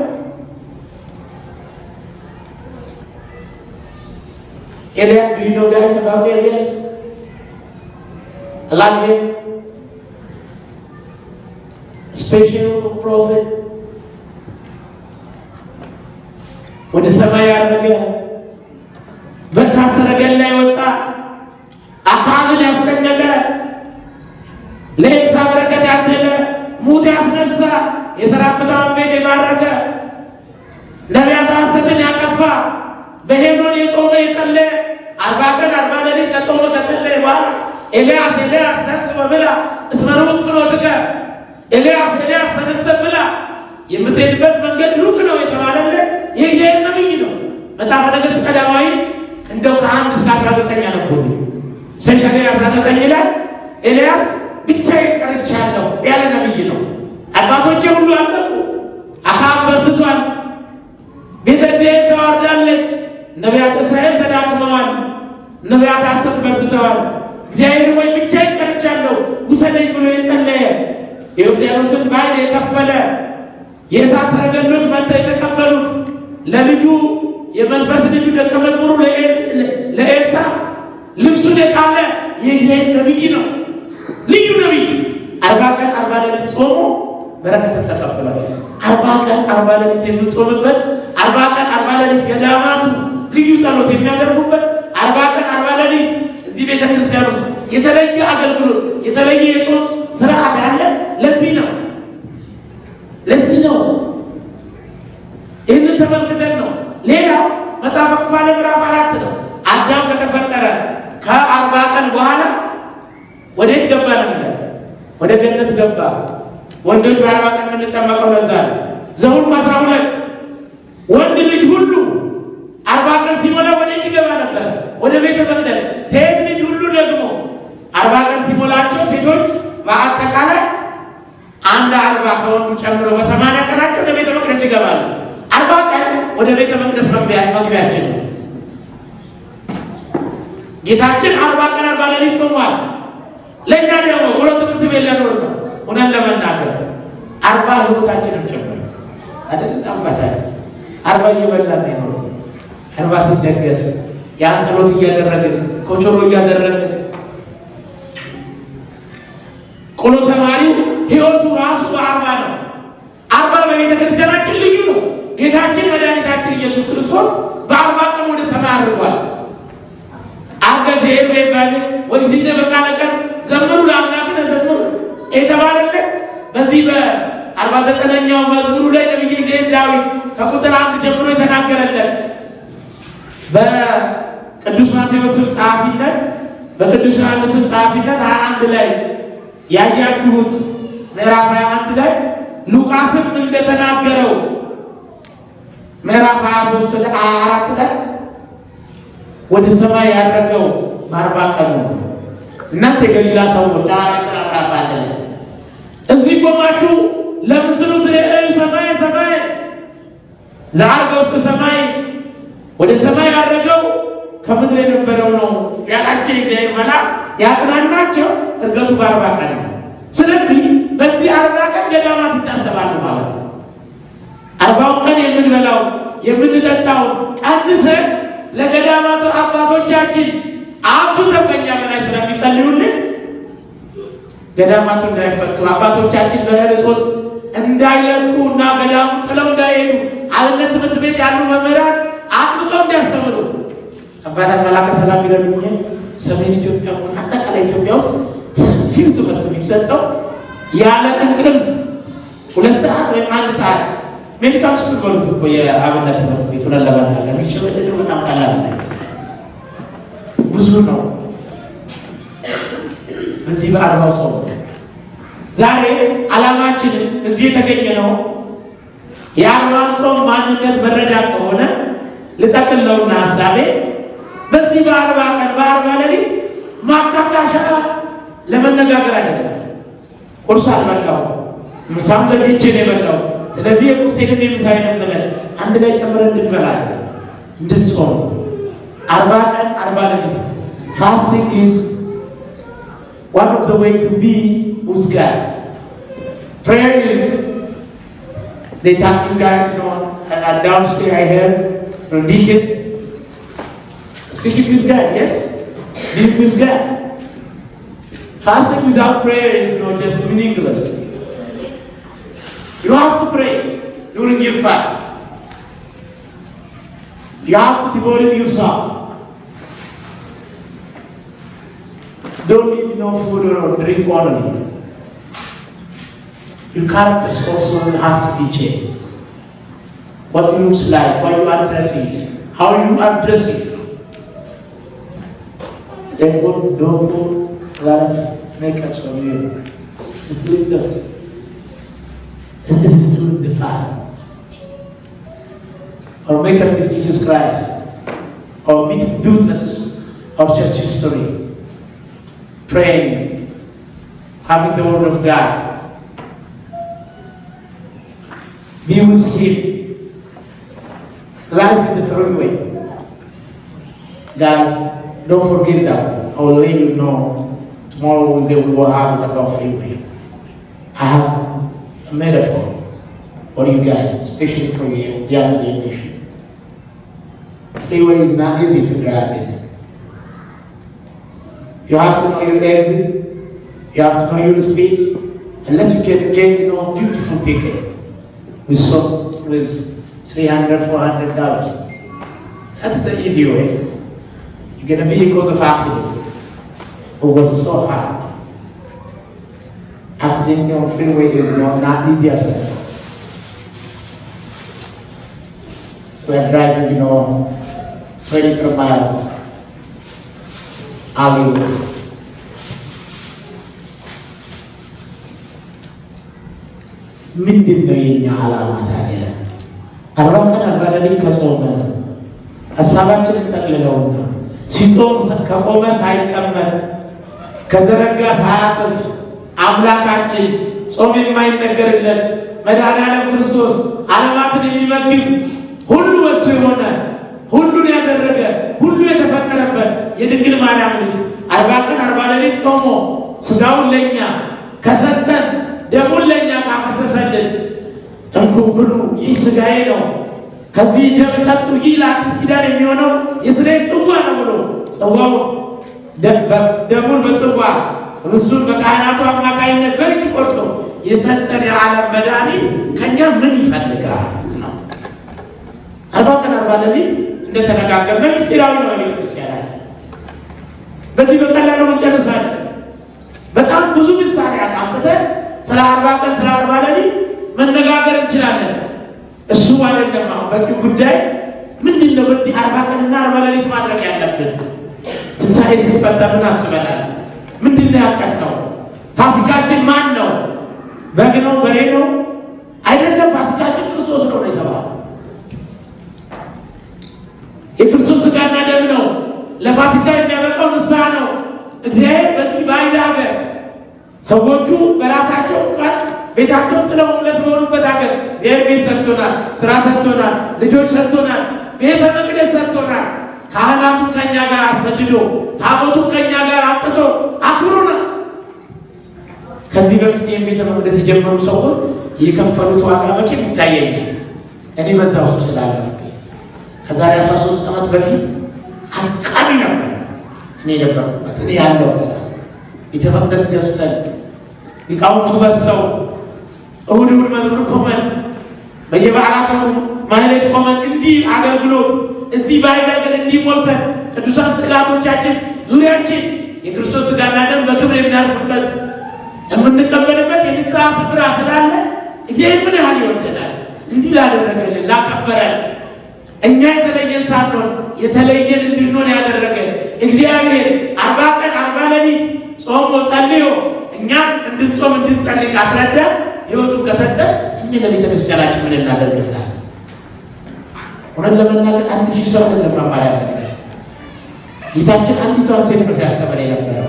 Elias, do you know guys about Elias? Elijah, special prophet. ወደ ሰማይ ያረገ በታሰረ ገላ ይወጣ አካልን ያስጨነቀ ለኤልሳ በረከት ያደለ ሙት ያስነሳ የሰራበታውን ቤት የባረከ ነቢያት ሐሰትን ያጠፋ በሄኖን የጾመ የጸለየ 40 ቀን 40 ሌሊት ከጾመ ከጸለየ በኋላ ኤልያስ ተነሥ ብላ እስመ ርሑቅ ፍኖትከ ኤልያስ ተነሥተ ብላ የምትሄድበት መንገድ ሩቅ ነው የተባለለት ይህ ነቢይ ነው። መጽሐፈ ነገሥት ቀዳማዊ እንደው ከ1 እስከ 19 ያነበቡ ስፔሻሊ 19 ላይ ኤልያስ ብቻዬን ቀርቻለሁ ያለ ነቢይ ነው። አባቶቼ ሁሉ አለቁ፣ አክዓብ በርትቷል፣ ቤተ እግዚአብሔር ተዋርዳለች፣ ነቢያት እስራኤል ተዳክመዋል፣ ነቢያት ሐሰት በርትተዋል። እግዚአብሔር ወይ ብቻዬን ቀርቻለሁ ውሰደኝ ብሎ የጸለየ የዮርዳኖስን ባሕር የከፈለ የእሳት ሰረገሎች መጥተው የተቀበሉት ለልጁ የመንፈስ ልጁ ደቀ መዝሙሩ ለኤልሳ ልብሱን የጣለ የእግዚአብሔር ነቢይ ነው። ልዩ ነቢይ 40 ቀን 40 ሌሊት ጾሞ በረከትን ተቀበሏል። 40 ቀን 40 ሌሊት የምንጾምበት 40 ቀን 40 ሌሊት ገዳማቱ ልዩ ጸሎት የሚያደርጉበት 40 ቀን 40 ሌሊት እዚህ ቤተ ክርስቲያን ውስጥ የተለየ አገልግሎት የተለየ የጾም ስርዓት ያለ ለዚህ ነው። ይህንን ተመልክተን ነው። ሌላው መጽሐፈ ኩፋሌ ምዕራፍ 4 ነው። አዳም ከተፈጠረ ከ40 ቀን በኋላ ወዴት ገባ ነው የሚለው? ወደ ገነት ገባ። ወንዶች በ40 ቀን የምንጠመቀው ለዛ ነው። ዘኍልቍ 12 ወንድ ልጅ ሁሉ 40 ቀን ሲሞላ ወዴት ይገባ ነበር? ወደ ቤተ መቅደስ። ሴት ልጅ ሁሉ ደግሞ 40 ቀን ሲሞላቸው ሴቶች በአጠቃላይ 40 ከወንዱ ጨምሮ በ80 ቀናቸው ወደ ቤተ መቅደስ ይገባሉ። 40 ቀን ወደ ቤተ መቅደስ መግቢያችን ነው። ጌታችን 40 ቀን 40 ሌሊት ጾሟል። ለእኛ ደግሞ ወደ ትምህርት ቤት ለኖር ነው ሆነን ለመናገር 40 ህይወታችንን ጨምር አይደል? አባታ 40 እየበላን ነው። 40 ሲደገስ ያን ጸሎት እያደረግን ኮቾሮ እያደረግን ቆሎ ተማሪው ህይወቱ ራሱ በ40 ነው። 40 በቤተ ክርስቲያናችን ልዩ ነው። ጌታችን መድኃኒታችን ኢየሱስ ክርስቶስ በ40 ቀን ወደ ሰማይ አርጓል። አገር በይባል ወይ ዚነ በቃለቀን ዘምሩ ለአምላክነ ዘምሩ የተባለለት በዚህ በ49ኛው መዝሙሩ ላይ ነብዩ ዳዊት ከቁጥር 1 ጀምሮ የተናገረለት በቅዱስ ማቴዎስ ጸሐፊነት በቅዱስ ዮሐንስ ጸሐፊነት 21 ላይ ያያችሁት ምዕራፍ 21 ላይ ሉቃስም እንደተናገረው ምዕራፍ 23 ላይ 24 ላይ ወደ ሰማይ ያረገው በ40 ቀኑ ነው። እናንተ የገሊላ ሰዎች ሐዋርያት ሥራ ምዕራፍ አለ እዚህ ቆማችሁ ለምትሉት ሰማይ ሰማይ ዘዐርገ ውስተ ሰማይ ወደ ሰማይ ያረገው ከምድር የነበረው ነው ያላቸው የእግዚአብሔር መልአክ ያጽናናቸው እርገቱ በ40 ቀን ነው። ስለዚህ በዚህ 40 ቀን ገዳማት ይታሰባሉ ማለት ነው። 40 ቀን የምንበላው የምንጠጣው ቀንሰን ለገዳማቱ አባቶቻችን አብዝተው ከእኛ በላይ ስለሚጸልዩልን ገዳማቱ እንዳይፈቱ አባቶቻችን በእህል እጦት እንዳይለቁ እና ገዳሙን ጥለው እንዳይሄዱ አብነት ትምህርት ቤት ያሉ መምህራን አጥብቀው እንዲያስተምሩ አባታችን መላከ ሰላም ይረዱኝ። ሰሜን ኢትዮጵያ አጠቃላይ ኢትዮጵያ ውስጥ ሰፊው ትምህርት የሚሰጠው ያለ እንቅልፍ 2 ሰዓት ወይም 1 ሰዓት ሜዲካል ስኩል በሉት እኮ የአብነት ትምህርት ቤት ሆነን ለመናገር ይችላል። በጣም ቀላል ነው፣ ብዙ ነው። በዚህ በ40 ጾም ዛሬ ዓላማችንን እዚህ የተገኘ ነው የ40 ጾም ማንነት መረዳት ከሆነ ልጠቅልለውና ሐሳቤ በዚህ በ40 ቀን በ40 ሌሊት ማካካሻ ለመነጋገር አይደለም። ቁርስ አልበላው ምሳም ዘግይቼ ነው የበላው። ስለዚህ የቁርሴንም የምሳዬንም ነገር አንድ ላይ ጨምረን እንድንበላለን እንድንጾም 40 ቀን 40 ሌሊት fasting is one of the way to be with God. Prayer is they talk you guys downstairs I heard religious speaking with God, yes? Being with God. Fasting without prayer is just meaningless. You have to pray during your fast. You have to devote yourself. Don't eat no food or drink only. Your character also has to be changed. What you look like, what you are dressing, how you are dressing. Don't put a lot of makeup on you. Just leave them. And then it's doing the fast. Or makeup with Jesus Christ. Or witnesses or church history. Praying. Having the word of God. Be with Him. Life is the freeway. Guys, don't forget that. I will let you know tomorrow we will have it about freeway. I have a metaphor for you guys, especially for your young generation. Freeway is not easy to drive in. You have to know your exit. You have to know your speed. Unless you can gain, beautiful ticket with $300, $400. That's the easy way. You're gonna be because of accident. It was so hard. Accident on freeway is not easy as well. We're driving, 20 per mile. Alleyway. ምንድን ነው የኛ ዓላማ ታዲያ? 40 ቀን 40 ሌሊት ከጾመ ሀሳባችንን ጠቅልለውና ሲጾም ከቆመ ሳይቀመጥ ከዘረጋ ሳያጥፍ አምላካችን ጾም የማይነገርለት መድኃኔዓለም ክርስቶስ ዓለማትን የሚመግብ ሁሉ በሱ የሆነ ሁሉን ያደረገ ሁሉ የተፈጠረበት የድንግል ማርያም ልጅ 40 ቀን 40 ሌሊት ጾሞ ሥጋውን ለእኛ ከሰጠን ደሙን ለእኛ ካፈሰሰልን እንኩ ብሉ ይህ ሥጋዬ ነው ከዚህ ደም ጠጡ ይህ ለአዲስ ኪዳን የሚሆነው የሥጋዬ ጽዋ ነው ብሎ ጽዋው ደሙን በጽዋ እሱን በካህናቱ አማካይነት በእጅ ቆርሶ የሰጠን የዓለም መድኃኒት ከእኛ ምን ይፈልጋል ነው። 40 ቀን 40 ሌሊት እንደተነጋገርነው ምስጢራዊ ነው ቤተክርስቲያን። በዚህ በቀላሉ እንጨርሳለን። በጣም ብዙ ምሳሌ አጣምጥተን ስለ 40 ቀን ስለ 40 ሌሊት መነጋገር እንችላለን። እሱ አይደለም አሁን በቂ ጉዳይ ምንድን ነው? በዚህ 40 ቀንና 40 ሌሊት ማድረግ ያለብን ትንሣኤ ሲፈጠር ምን አስበናል? ምንድን ነው ያቀድነው? ፋሲካችን ማን ነው? በግ ነው? በሬ ነው? አይደለም። ፋሲካችን ክርስቶስ ነው የተባለው። የክርስቶስ ሥጋና ደም ነው። ለፋሲካ የሚያበቃው ንስሐ ነው። እግዚአብሔር በዚህ ባዕድ ሀገር ሰዎቹ በራሳቸው ቃል ቤታቸውን ጥለው እምነት በሆኑበት ሀገር እግዚአብሔር ቤት ሰጥቶናል፣ ስራ ሰጥቶናል፣ ልጆች ሰጥቶናል፣ ቤተ መቅደስ ሰጥቶናል። ካህናቱን ከእኛ ጋር አሰድዶ ታቦቱን ከእኛ ጋር አምጥቶ አክብሮናል። ከዚህ በፊት ይህን ቤተ መቅደስ የጀመሩ ሰዎች የከፈሉት ዋጋ መቼም ይታየኛል። እኔ በዛ ውስጥ ስላለፍኩ ከዛሬ 13 ዓመት በፊት አልቃሚ ነበር እኔ ነበርኩበት። እኔ ያለሁበት ቤተ መቅደስ ገዝተን ሊቃውንቱ በሰው እሑድ እሑድ መዝሙር ቆመን በየበዓላቱ ማህሌት ቆመን እንዲህ አገልግሎት እዚህ ባዕድ ሀገር እንዲህ ሞልተን ቅዱሳን ስዕላቶቻችን ዙሪያችን የክርስቶስ ሥጋና ደም በክብር የሚያርፍበት የምንቀበልበት የንስሐ ስፍራ ስላለ እግዚአብሔር ምን ያህል ይወደናል። እንዲህ ላደረገልን ላከበረን እኛ የተለየን ሳንሆን የተለየን እንድንሆን ያደረገ እግዚአብሔር 40 ቀን 40 ሌሊት ጾሞ ጸልዮ እኛም እንድንጾም እንድንጸልይ ካስረዳ ሕይወቱን ከሰጠ እኛ ለቤተ ክርስቲያናችን ምን እናደርግላት? ሆነን ለመናገር 1000 ሰው አይደለም መማር ያለበት። ጌታችን አንዲቷን ሴት ነው ሲያስተምር የነበረው።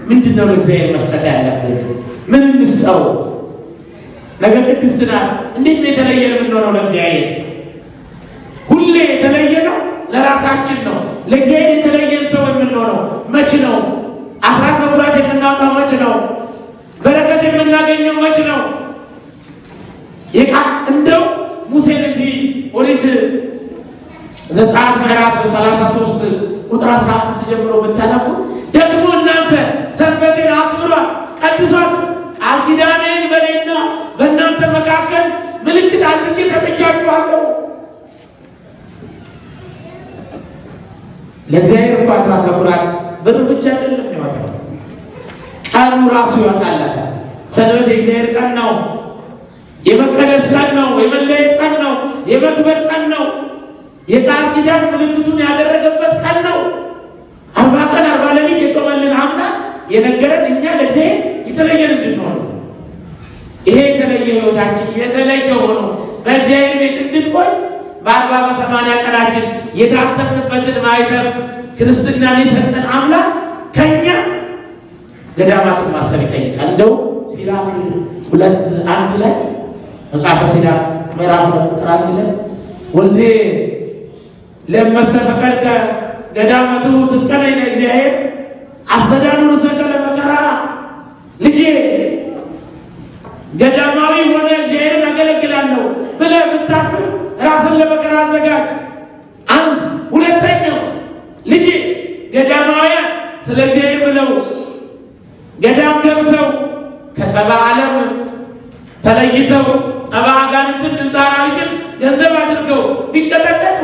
ምንድን ነው ለእግዚአብሔር መስጠት ያለብን? ምን እንስጠው? ነገ ቅድስት ናት። እንዴት ነው የተለየን የምንሆነው ለእግዚአብሔር? ሁሌ የተለየ ነው ለራሳችን ነው። ለእግዚአብሔር የተለየን ሰው የምንሆነው መች ነው? አስራት በኩራት የምናወጣው መች ነው? በረከት የምናገኘው መች ነው? እንደው ሙሴን እዚህ ኦሪት ዘጸአት ምዕራፍ 33 ቁጥር 15 ጀምሮ ብታነቡ ደግሞ እናንተ ሰንበቴን አክብሯል ቀድሷት፣ ቃል ኪዳኔን በእኔና በእናንተ መካከል ምልክት አድርጌ ሰጥቻችኋለሁ። ለእግዚአብሔር እኮ አስራት በኩራት ብር ብቻ አይደለም የሚወጣው፣ ቀኑ ራሱ ይወጣለታል። ሰንበት የእግዚአብሔር ቀን ነው። የመቀደስ ቀን ነው። የመለየት ቀን ነው። የመክበር ቀን ነው። የቃል ኪዳን ምልክቱን ያደረገበት ቀን ነው። 40 ቀን 40 ሌሊት የጾመልን አምላክ የነገረን እኛ ለእግዚአብሔር የተለየን እንድንሆን፣ ይሄ የተለየ ሕይወታችን የተለየ ሆኖ በእግዚአብሔር ቤት እንድንቆይ በ40 በ80 ቀናችን የታተምንበትን ማኅተም ክርስትናን የሰጠን አምላክ ከእኛ ገዳማትን ማሰብ ይጠይቃል። እንደው ሲራክ 2:1 ላይ መጽሐፈ ሲራክ ምዕራፍ 2 ቁጥር 1 ላይ ወልዴ ለመስተፈቀድከ ገዳመቱ ትጥቀነኝ ለእግዚአብሔር አስተዳድሩ ሰከለ መከራ። ልጄ ገዳማዊ ሆነ እግዚአብሔርን አገለግላለሁ ብለህ ብታስብ ራስን ለመከራ አዘጋጅ። አንድ ሁለተኛው ልጄ ገዳማውያን ስለ እግዚአብሔር ብለው ገዳም ገብተው ከጸባ ዓለም ተለይተው ጸባ አጋንንትን ድምፀ አራዊትን ገንዘብ አድርገው ቢቀጠቀጡ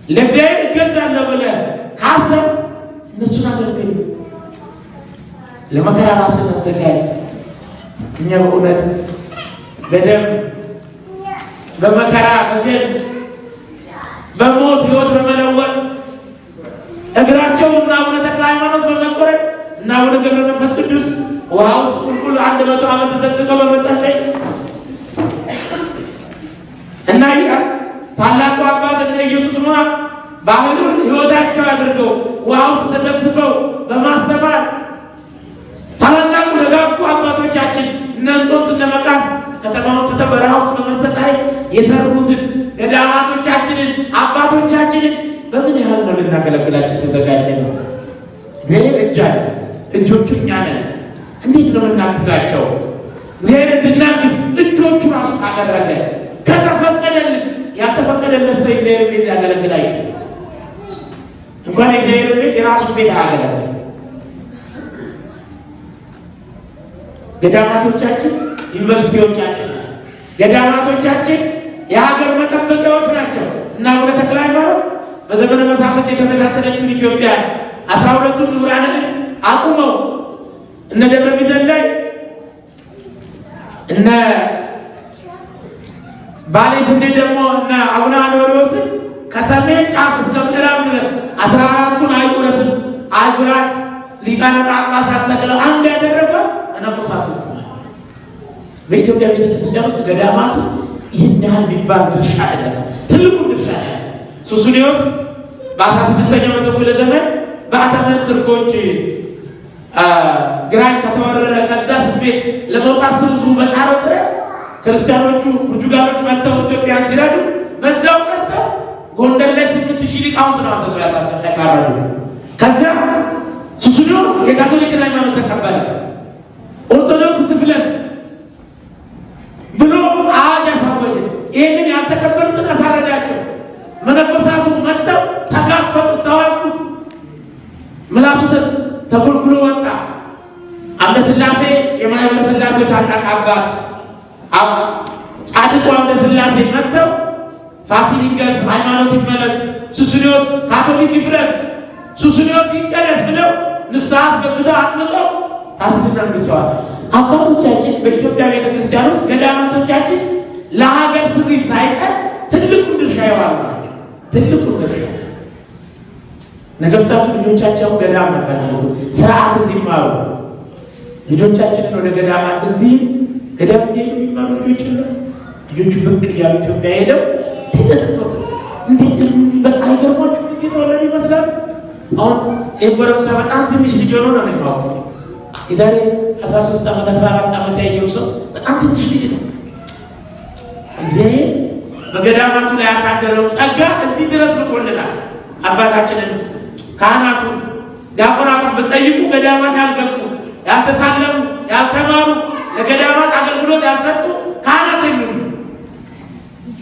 ለእግዚአብሔር እገዛለሁ ብለህ ካሰብ እነሱን አገልግል። ለመከራ ራስን አዘጋጅ። እኛ በእውነት በደም በመከራ በገል በሞት ሕይወት በመለወጥ እግራቸውን እና አቡነ ተክለ ሃይማኖት በመቆረጥ እና አቡነ ገብረ መንፈስ ቅዱስ ውሃ ውስጥ ቁልቁል 100 ዓመት ተዘቅዝቀው በመጸለይ እና ታላቁ አባት እንደ ኢየሱስ ሞዐ ባህሉን ሕይወታቸው አድርገው ውሃ ውስጥ ተደፍስፈው በማስተማር ታላላቁ ደጋጉ አባቶቻችን እነ እንጦንስ እነ መቃርስ ከተማውን ትተው በረሃ ውስጥ በመሰቃየት የሰሩትን ገዳማቶቻችንን አባቶቻችንን በምን ያህል ነው ልናገለግላቸው ተዘጋጀነው? እግዚአብሔር እጅ አለ፣ እጆቹ እኛ ነን። እንዴት ነው ልናግዛቸው? እግዚአብሔር እንድናግዝ እጆቹ ራሱ ካደረገ ከተፈቀደልን፣ ያልተፈቀደለት ሰው እግዚአብሔር ቤት ሊያገለግል አይችልም። እንኳን እግዚአብሔር ቤት የራሱ ቤት አያገለግል። ገዳማቶቻችን ዩኒቨርሲቲዎቻችን፣ ገዳማቶቻችን የሀገር መጠበቂያዎች ናቸው እና አቡነ ተክለ ሃይማኖት በዘመነ መሳፍንት የተበታተነችውን ኢትዮጵያን 12ቱን ምሁራንን አቁመው እነ ደብረ ቢዘን ላይ እነ ባሌ ስንዴ ደግሞ እነ አቡነ አኖሪዎስን ከሰሜን ጫፍ እስከ ምዕራብ ድረስ 14ቱን አህጉራት ሊቃነ ጳጳሳት ተክለው አንድ ያደረገ መነኮሳቶች በኢትዮጵያ ቤተክርስቲያን ውስጥ ገዳማቱ ይህን ያህል የሚባል ድርሻ አይደለም። ትልቁን ድርሻ ነው ያለ ሱስንዮስ በ16ኛው መቶ ክፍለ ዘመን በአተመን ትርኮች ግራኝ ከተወረረ ከዛ ስሜት ለመውጣት ስንቱ በጣረው ጥረት ክርስቲያኖቹ ፖርቹጋሎች መጥተው ኢትዮጵያን ሲረዱ በዛው ቀርተው ጎንደር ላይ 8000 ሊቃውንት ነው አተው ያሳረዱ። ከዛ ሱስንዮስ የካቶሊክን ሃይማኖት ተቀበለ። ኦርቶዶክስ ትፍለስ ብሎ አዋጅ አሳወጀ። ይህንን ያልተቀበሉትን አሳረዳቸው። መነኮሳቱ መጥተው ተጋፈጡ፣ ተዋጉት። ምላሱ ተጎልጉሎ ወጣ። አምደ ሥላሴ የማኅበረ ሥላሴ ታላቅ አባት ጻድቁ አምደ ሥላሴ መጥተው ፋሲል ይንገስ፣ ሃይማኖት ይመለስ፣ ሱስንዮስ ካቶሊክ ይፍረስ፣ ሱስንዮስ ይጨረስ ብለው ንስሐ አስገብተው አጥምቀው ፋሲልን አንግሰዋል። አባቶቻችን በኢትዮጵያ ቤተክርስቲያን ውስጥ ገዳማቶቻችን ለሀገር ስሪት ሳይቀር ትልቁን ድርሻ ይዋሉ ናቸው። ትልቁን ድርሻ ነገስታቱ ልጆቻቸው ገዳም ነበር ስርዓት እንዲማሩ ልጆቻችንን ወደ ገዳማት እዚህም ገዳም ሄዱ የሚማሩ ልጆች ልጆቹ ብቅ እያሉ ኢትዮጵያ ሄደው ተደርጎት እንዴት አይገርማችሁ? የተወለዱ ይመስላል። አሁን የጎረምሳ በጣም ትንሽ ልጅ ሆኖ ነው የሚማሩ። የዛሬ 13 ዓመት 14 ዓመት ያየው ሰው በጣም ትንሽ ልጅ ነው። እግዚአብሔር በገዳማቱ ላይ ያሳደረው ጸጋ እዚህ ድረስ መጥቶልናል። አባታችንን ካህናቱን ዲያቆናቱን ብትጠይቁ ገዳማት ያልገቡ ያልተሳለሙ ያልተማሩ ለገዳማት አገልግሎት ያልሰጡ ካህናት የሉም።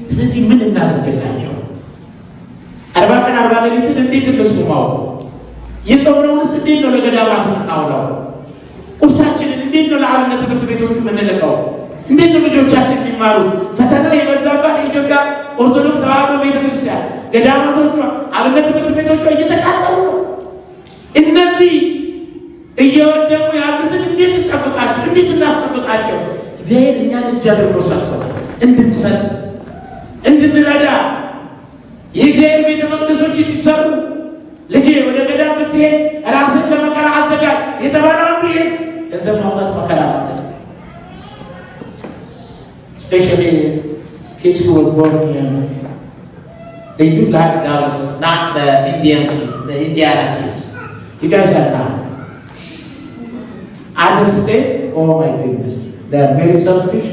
ስለዚህ ምን እናደርግላቸው? 40 ቀን 40 ሌሊትን እንዴት እንስማው? የጾምነውንስ እንዴት ነው ለገዳማቱ የምናውለው? ቁርሳችንን እንዴት ነው ለአብነት ትምህርት ቤቶቹ የምንልቀው? እንዴት ነው ልጆቻችን የሚማሩ? ፈተና የበዛባት የኢትዮጵያ ኦርቶዶክስ ተዋሕዶ ቤተክርስቲያን ገዳማቶቿ፣ አብነት ትምህርት ቤቶቿ እየተቃጠሉ ነው። እነዚህ እየወደሙ ያሉትን እንዴት እንጠብቃቸው? እንዴት እናስጠብቃቸው? እግዚአብሔር እኛን እጅ አድርጎ ሰጥቶናል እንድንሰጥ እንድንረዳ የእግዚአብሔር ቤተ መቅደሶች እንዲሰሩ። ልጄ ወደ ገዳም ብትሄድ ራስን ለመከራ አዘጋጅ የተባለው አንዱ ይሄ ገንዘብ ማውጣት መከራ ማለት ነው። Especially kids who was born here, they do like dollars, not the Indiana kids. You guys are not. Other state, oh my goodness, they are very selfish.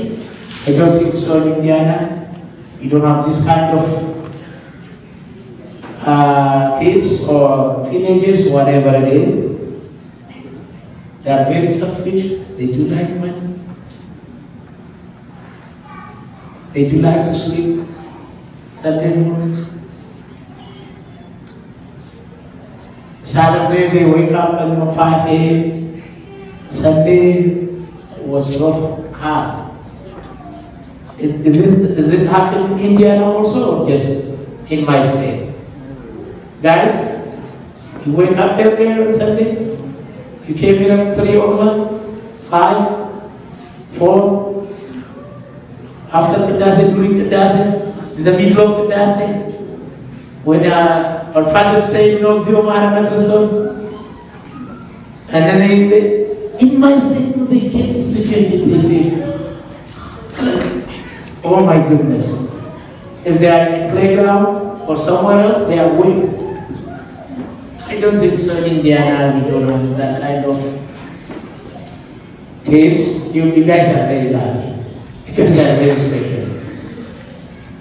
I don't think so in Indiana. You don't have this kind of kids or teenagers, whatever it is. They are very selfish. They do like money. They do like to sleep Sunday morning. Saturday they wake up at 5 a.m. Sunday was rough, hard. Does it happen in Indiana also or just in my state? Guys, you wake up every on Sunday? You came here at 3 o'clock, 5, 4, after Qadasi, during Qadasi, in the middle of Qadasi, when our fathers say, you know, Zio Maharana Rasul, and then in my state, they get educated, they think, oh my goodness, if they are in a playground or somewhere else, they are weak. I don't think so in Indiana we don't have that kind of case. You guys are very lucky. You guys are very special.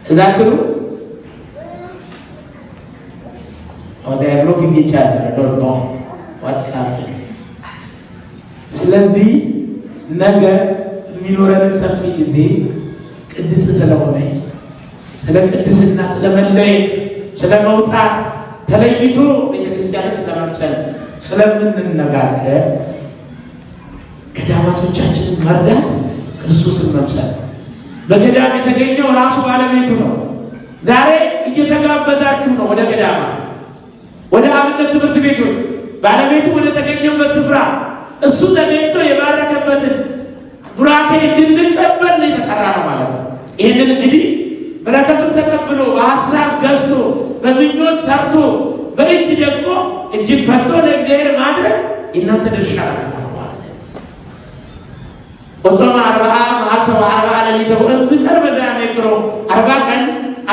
Is that true? Or they are looking at each other, I don't know what's happening. ስለዚህ ነገ የሚኖረንም ሰፊ ጊዜ ቅድስት ስለሆነች ስለ ቅድስና ስለመለየት ስለመውጣት ተለይቶ ቤተክርስቲያንን ስለመምሰል ስለምንነጋገር ገዳማቶቻችንን መርዳት ክርስቶስን መምሰል። በገዳም የተገኘው ራሱ ባለቤቱ ነው። ዛሬ እየተጋበዛችሁ ነው ወደ ገዳማ፣ ወደ አብነት ትምህርት ቤቶች ባለቤቱ ወደ ተገኘበት ስፍራ እሱ ተገኝቶ የባረከበትን ቡራኬ እንድንቀበል ነው የተጠራ ነው ማለት ነው። ይህንን እንግዲህ በረከቱን ተቀብሎ በሀሳብ ገዝቶ በምኞት ሰርቶ በእጅ ደግሞ እጅግ ፈቶ ለእግዚአብሔር ማድረግ የእናንተ ድርሻ ነው ማለት ነው። ወጾመ 40 መዓልተ ወ40 ሌሊተ ወእምዝቀር በዛ ያመክሮ 40 ቀን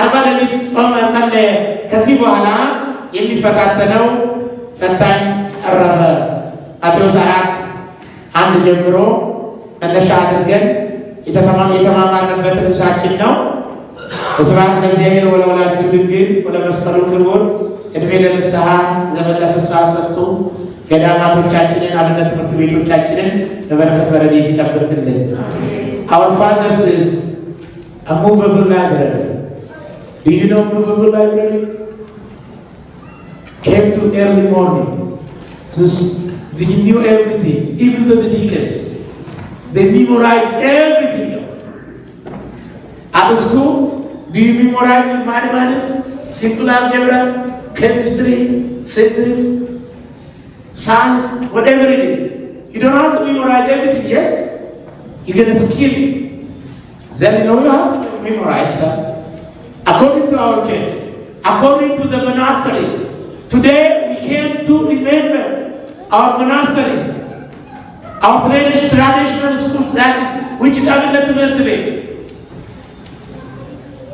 40 ሌሊት ጾመ ጸለየ። ከዚህ በኋላ የሚፈታተነው ፈታኝ ቀረበ። ማቴዎስ 4:1 ጀምሮ መነሻ አድርገን የተማማርንበት ርዕሳችን ነው። በስብሐት ለእግዚአብሔር ወለወላዲቱ ድንግል ወለመስቀሉ ክቡር። ዕድሜ ለንስሐ ዘመን ለፍስሐ ሰጥቶ ገዳማቶቻችንን አብነት ትምህርት ቤቶቻችንን በበረከት በረድኤት ይጠብቅልን። Our fathers is a movable library. Do you know movable library? Came to early morning. They knew everything, even the deacons. They memorized everything else. At school, do you memorize mathematics, simple algebra, chemistry, physics, science, whatever it is? You don't have to memorize everything, yes? You're going to skill it. Then you know you have to memorize that. According to our church, according to the monasteries, today we came to remember our monasteries, our traditional schools, which is Abinda ትምህርት ቤት,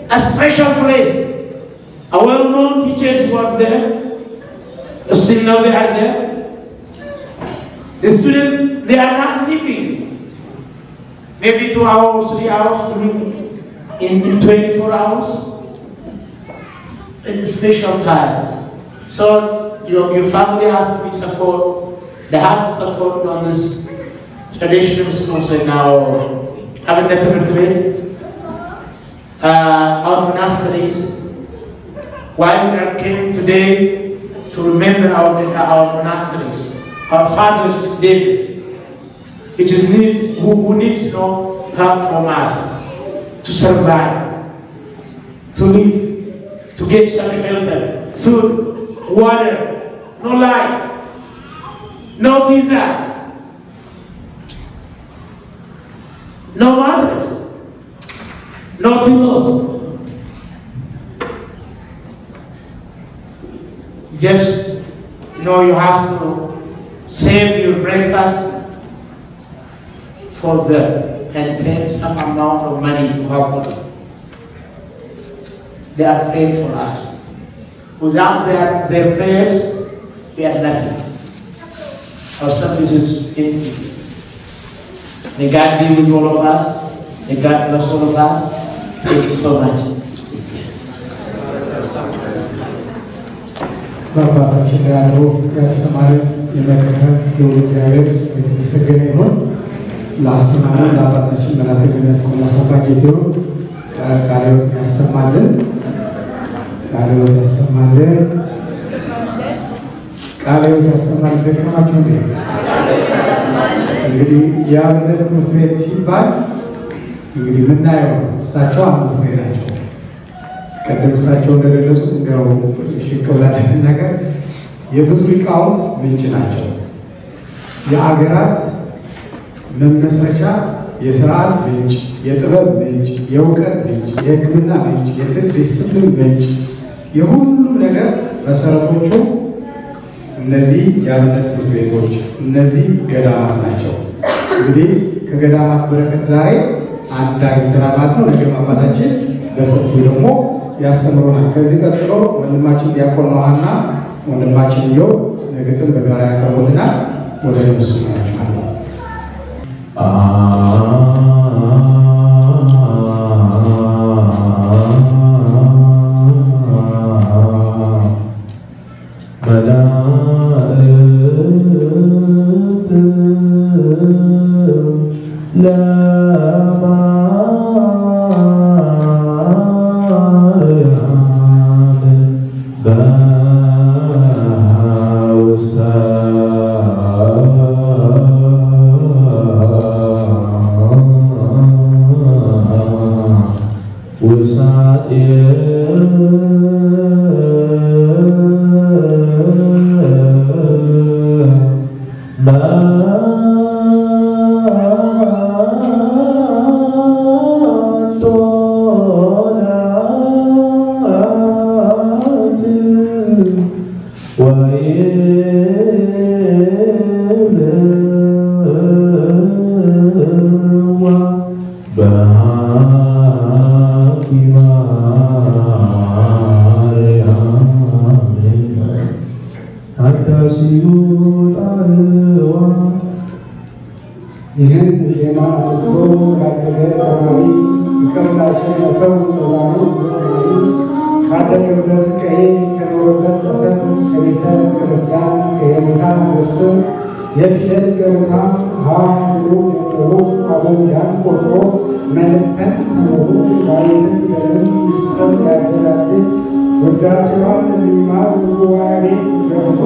a special place. Our well-known teachers were there. Still now they are there. The students, they are not sleeping. Maybe 2 hours, 3 hours in 24 hours. It's a special time. So your family has to be support. They have to support on this traditional schools in our Abinda ትምህርት ቤት, our monasteries. Why we are came today to remember our monasteries, our fathers David, which is who needs no help from us to survive, to live, to get some shelter, food, water, no light, no pizza, no mattress, no pillows. Just you have to save your breakfast for them and save some amount of money to help them. They are praying for us. Without their prayers, we are nothing. Our service is empty. May God be with all of us. May God bless all of us. Thank you so much. በአባታችን ያለው ያስተማረን የመከረን ልዑል እግዚአብሔር የተመሰገነ ይሁን። ለአስተማረን ለአባታችን መላከ ገነት ቆሞስ አባ ጌቴዎን ቃለ ሕይወት ያሰማልን፣ ቃለ ሕይወት ያሰማልን፣ ቃለ ሕይወት ያሰማልን። ደከማችሁ እንዴ? እንግዲህ የአብነት ትምህርት ቤት ሲባል እንግዲህ የምናየው እሳቸው አንዱ ፍሬ ናቸው። ቀደም እሳቸው እንደገለጹት እንዲያው ሽከውላትን ነገር የብዙ ሊቃውንት ምንጭ ናቸው። የአገራት መመስረቻ፣ የስርዓት ምንጭ፣ የጥበብ ምንጭ፣ የእውቀት ምንጭ፣ የሕክምና ምንጭ፣ የትምህርት ዲስፕሊን ምንጭ፣ የሁሉም ነገር መሰረቶቹ እነዚህ የአብነት ትምህርት ቤቶች፣ እነዚህ ገዳማት ናቸው። እንግዲህ ከገዳማት በረከት ዛሬ አንድ አግኝተናል ማለት ነው። ነገ አባታችን በሰፊው ደግሞ ያስተምሩናል። ከዚህ ቀጥሎ ወንድማችን ዲያቆን ኖሃና ወንድማችን እየው ስነ ግጥም በጋራ ያቀርቡልናል። ወደ እነሱ ናቸዋል። ይህን ዜማ ሰጥቶ ያደገ ተማሪ ይቀርላቸው ነፈው በዛሬ ካደገበት ቀዬ ከኖረበት ሰፈር ከቤተ ክርስቲያን ከየኔታ እርስም የፊደል ገበታ ሀ ብሎ ጀምሮ አበዳት ቆጥሮ መልእክተን ተምሮ ባይትን ገልን ሚስጥር ያደላድል ውዳሴዋን እንዲማር ጉባኤ ቤት ገብቶ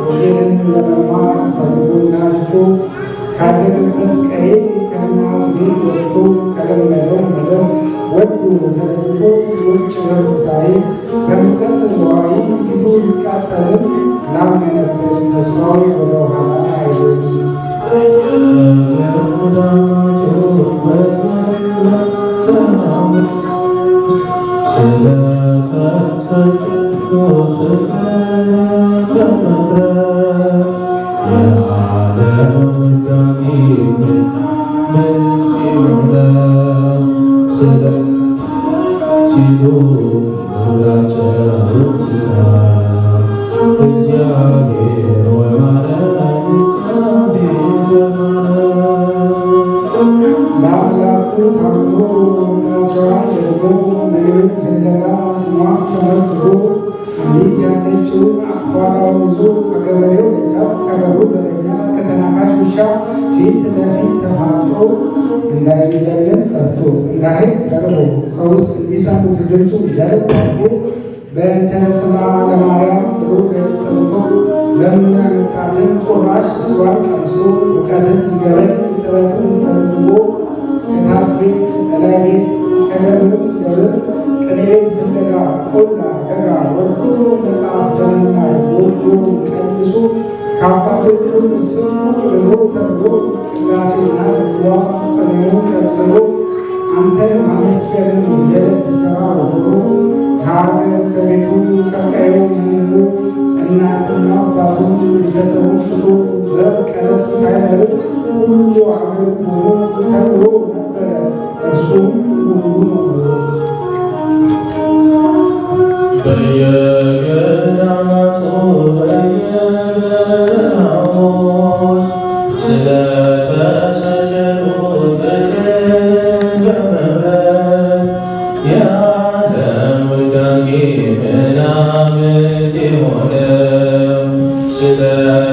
ወንጌልን ለመማር ፈልጎና ሽቶ ካደገበት ቀዬ ከእናቱ ቤት ወጥቶ ከለመደው ነገር ወዶ ተለይቶ ውጭ በር ሳይ በሙቀት ነዋይ ፊቱ ይቃጠልም ላመነበት ተስፋዊ ወደ ኋላ አይዞም። ለአምላኩ ታምኖ ውዳሴዋን ደግሞ ምግብን ፍለጋ ስሟን ተመርጥሮ እንዴት ያለችውን አቅፏን ይዞ ከገበሬው ደጃፍ ከበሩ ዘበኛ ከተናካሽ ውሻ ፊት ለፊት ተፋጦ እንዳይገለን ፈርቶ እንዳይል ቀርቦ ከውስጥ እንዲሰሙት ድምፁ ዘለቅ አድርጎ በእንተ ስማ ለማርያም ብሎ ጠርቶ ለምን ያመጣትን ቁራሽ እሷን ቀምሶ እውቀትን ሊገበኝ ጥበትን ፈልጎ ከታች ቤት ከላይ ቤት ከደብር ደብር ቅኔ ቤት ፍለጋ ቆላ ደጋ ወርዶ መጽሐፍ ደመና ጎጆን ቀድሶ ከአባቶቹም ስም ብሎ ተብሎ ቅዳሴና ድጓ ቅኔውን ቀጽሎ አንተን ማመስገንን የዕለት ሥራ ሆኖ ከሀገር ከቤቱ ከቀዩ መንጎ እናትና አባቱን ቤተሰቡን ትቶ ዘር ቀለም ሳይመርጥ ሁሉ አገር ሆኖ ተብሎ ነበረ እርሱም ሁሉ በየገዳማቱ በየበረሃዎች ስለተሰደዱት በመብረር የዓለም ውዳጌ ምናምንት የሆነው ስለ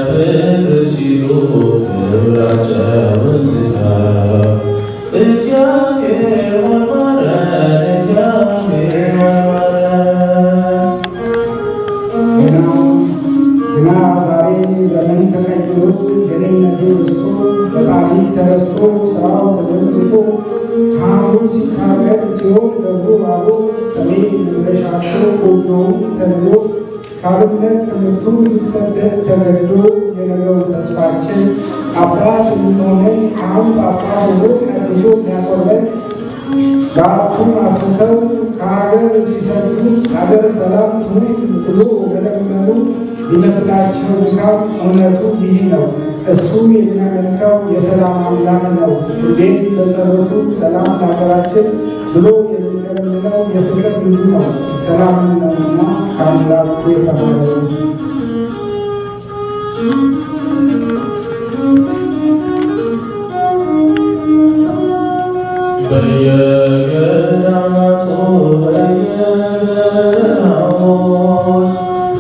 ፍቅር ሲሉ ክብራቸውን ትተው እግዚአብሔር ሆይ ማረን፣ እግዚአብሔር ሆይ ግና ዛሬ ዘመን ተቀይሮ የኔነቴ በዝቶ በጣሪ ተረስቶ ስራው ተዘርግቶ ካህኑ ሲታረቅ ሲሆን ደብሮ ባዶ ተሜ መድረሻቶ ጎጆውን ተድሎ ከአብነት ትምህርቱ ሊሰደድ ተገዶ የነገው ተስፋችን አባት የሚሆነን ካህን ጳጳስ ሆኖ ቀድሶ ሊያቆርበን በአቱን አፍርሰው ከሀገር ሲሰዱ ሀገር ሰላም ትሁን ብሎ መለመኑ ሊመስላቸው ድካም እውነቱ ይህ ነው። እሱ የሚያመልከው የሰላም አምላክ ነው። ሁሌም በጸሎቱ ሰላም ለሀገራችን ብሎ የሚለምነው የፍቅር ልጁ ነው። ሰላም ነውና ከአምላኩ የተማረው በየገዳማቱ በየበረሃዎች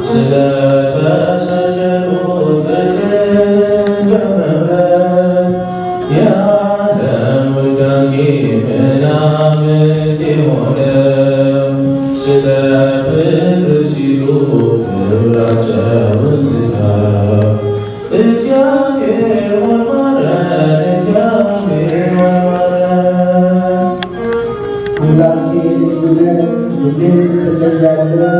ስለተሰደዱት ፍቅርን በመምረጥ የዓለም ውዳጌ ምናምንት የሆነው ስለ ፍቅር ሲሉ ክብራቸውን ትተው እግዚአብሔር ሆይ ማረን፣ እግዚአብሔር ሆይ ማረን። አምላኬ ልዩነት ሁሌም ትለያለህ።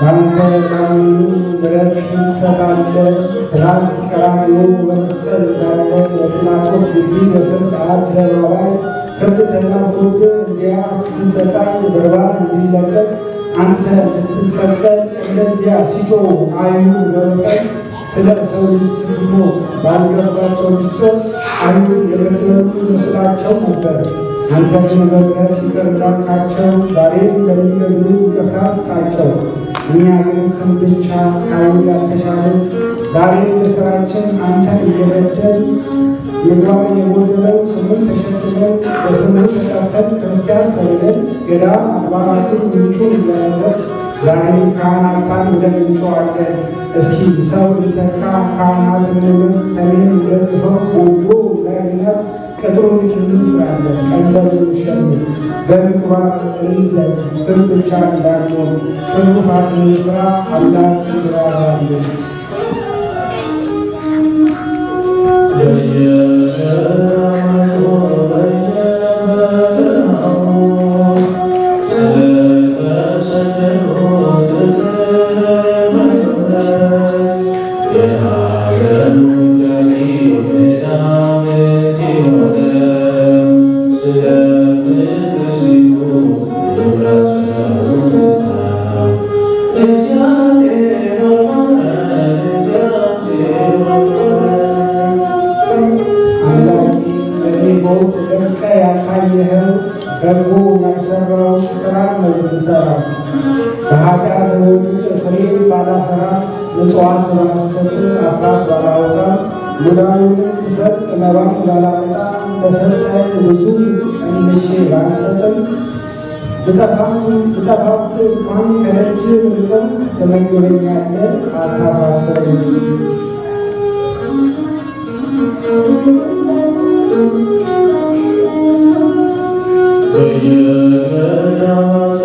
በአንተ ላመኑ ምሕረት ትሰጣለህ። ትናንት ቀራንዮ በመስቀል እንዳለ በጲላጦስ ግቢ በፍርድ አደባባይ ፍርድ ተጣርቶብህ እንዲያ ስትሰቃይ በርባን እንዲለቀቅ አንተ ልትሰቀል እንደዚያ ሲጮህ አይሁድ በበቀል ስለ ሰው ልጅ ስትሞት ባልገባቸው ምስጢር አይሁድ የገደሉ መስላቸው ነበር። አንተ ግን በምሕረት ይቅር እንዳልካቸው ዛሬ ለሚገድሉ ይቅርታ ስጣቸው። እኛ ግን ስም ብቻ ከአይሁድ ያልተሻለን ዛሬ በሥራችን አንተን እየበደል ምግባር የጎደለው ስሙን ተሸክመን በስሙ ተጠርተን ክርስቲያን ተብለን ገዳም አድባራቱን ምንጩን እያለበት ዛሬ ካህናታን ብለን እንጮኻለን። እስኪ ሰው ሊተካ ካህናት እንበል ከሜን ደግፈው ጎጆ ላይነት ቅጥሩን እንስራለን። ቀንበሩን እንሸምት በምግባር እንለቅ ስም ብቻ እንዳንሆን ትሩፋትን እንስራ አምላክ ይራራልን። በየገዳማቱ በየበረሃዎች ስለተሰደዱት ፍቅርን በመምረጥ የዓለም ውዳጌ ምናምንት የሆነው ስለ ፍቅር ሲሉ ክብራቸውን ትተው እግዚአብሔር ሆይ ማረን፣ እግዚአብሔር ሆይ ማረን። አምላኬ ለእኔ ሞት ደምቀ ያልታየኸው በጎ ያልሰራው ስራ ነው የምሰራው። በኃጢአት ወድቅ ፍሬ ባላፈራ ምጽዋት ባልሰጥ አስራት ባላወጣ ሙዳዩንም ብሰጥ መባት ባላመጣ በሰጠኝ ብዙ ቀንሼ ባልሰጥም ብጠፋብህ እንኳን ከደጅ ብርቅም ትመግበኛለህ አታሳፍረኝ። በየገዳማቱ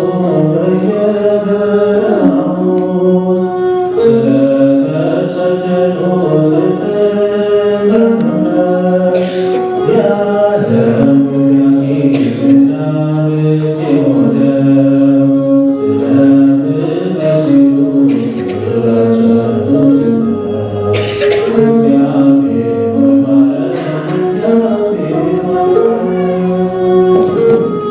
በየበረሃዎች ስለተሰደዱት ፍቅርን በመምረጥ የዓለም ውዳጌ ምናምንት የሆነው ስለ ፍቅር ሲሉ ክብራቸውን ትተው እግዚአብሔር ሆይ ማረን፣ እግዚአብሔር ሆይ ማረን።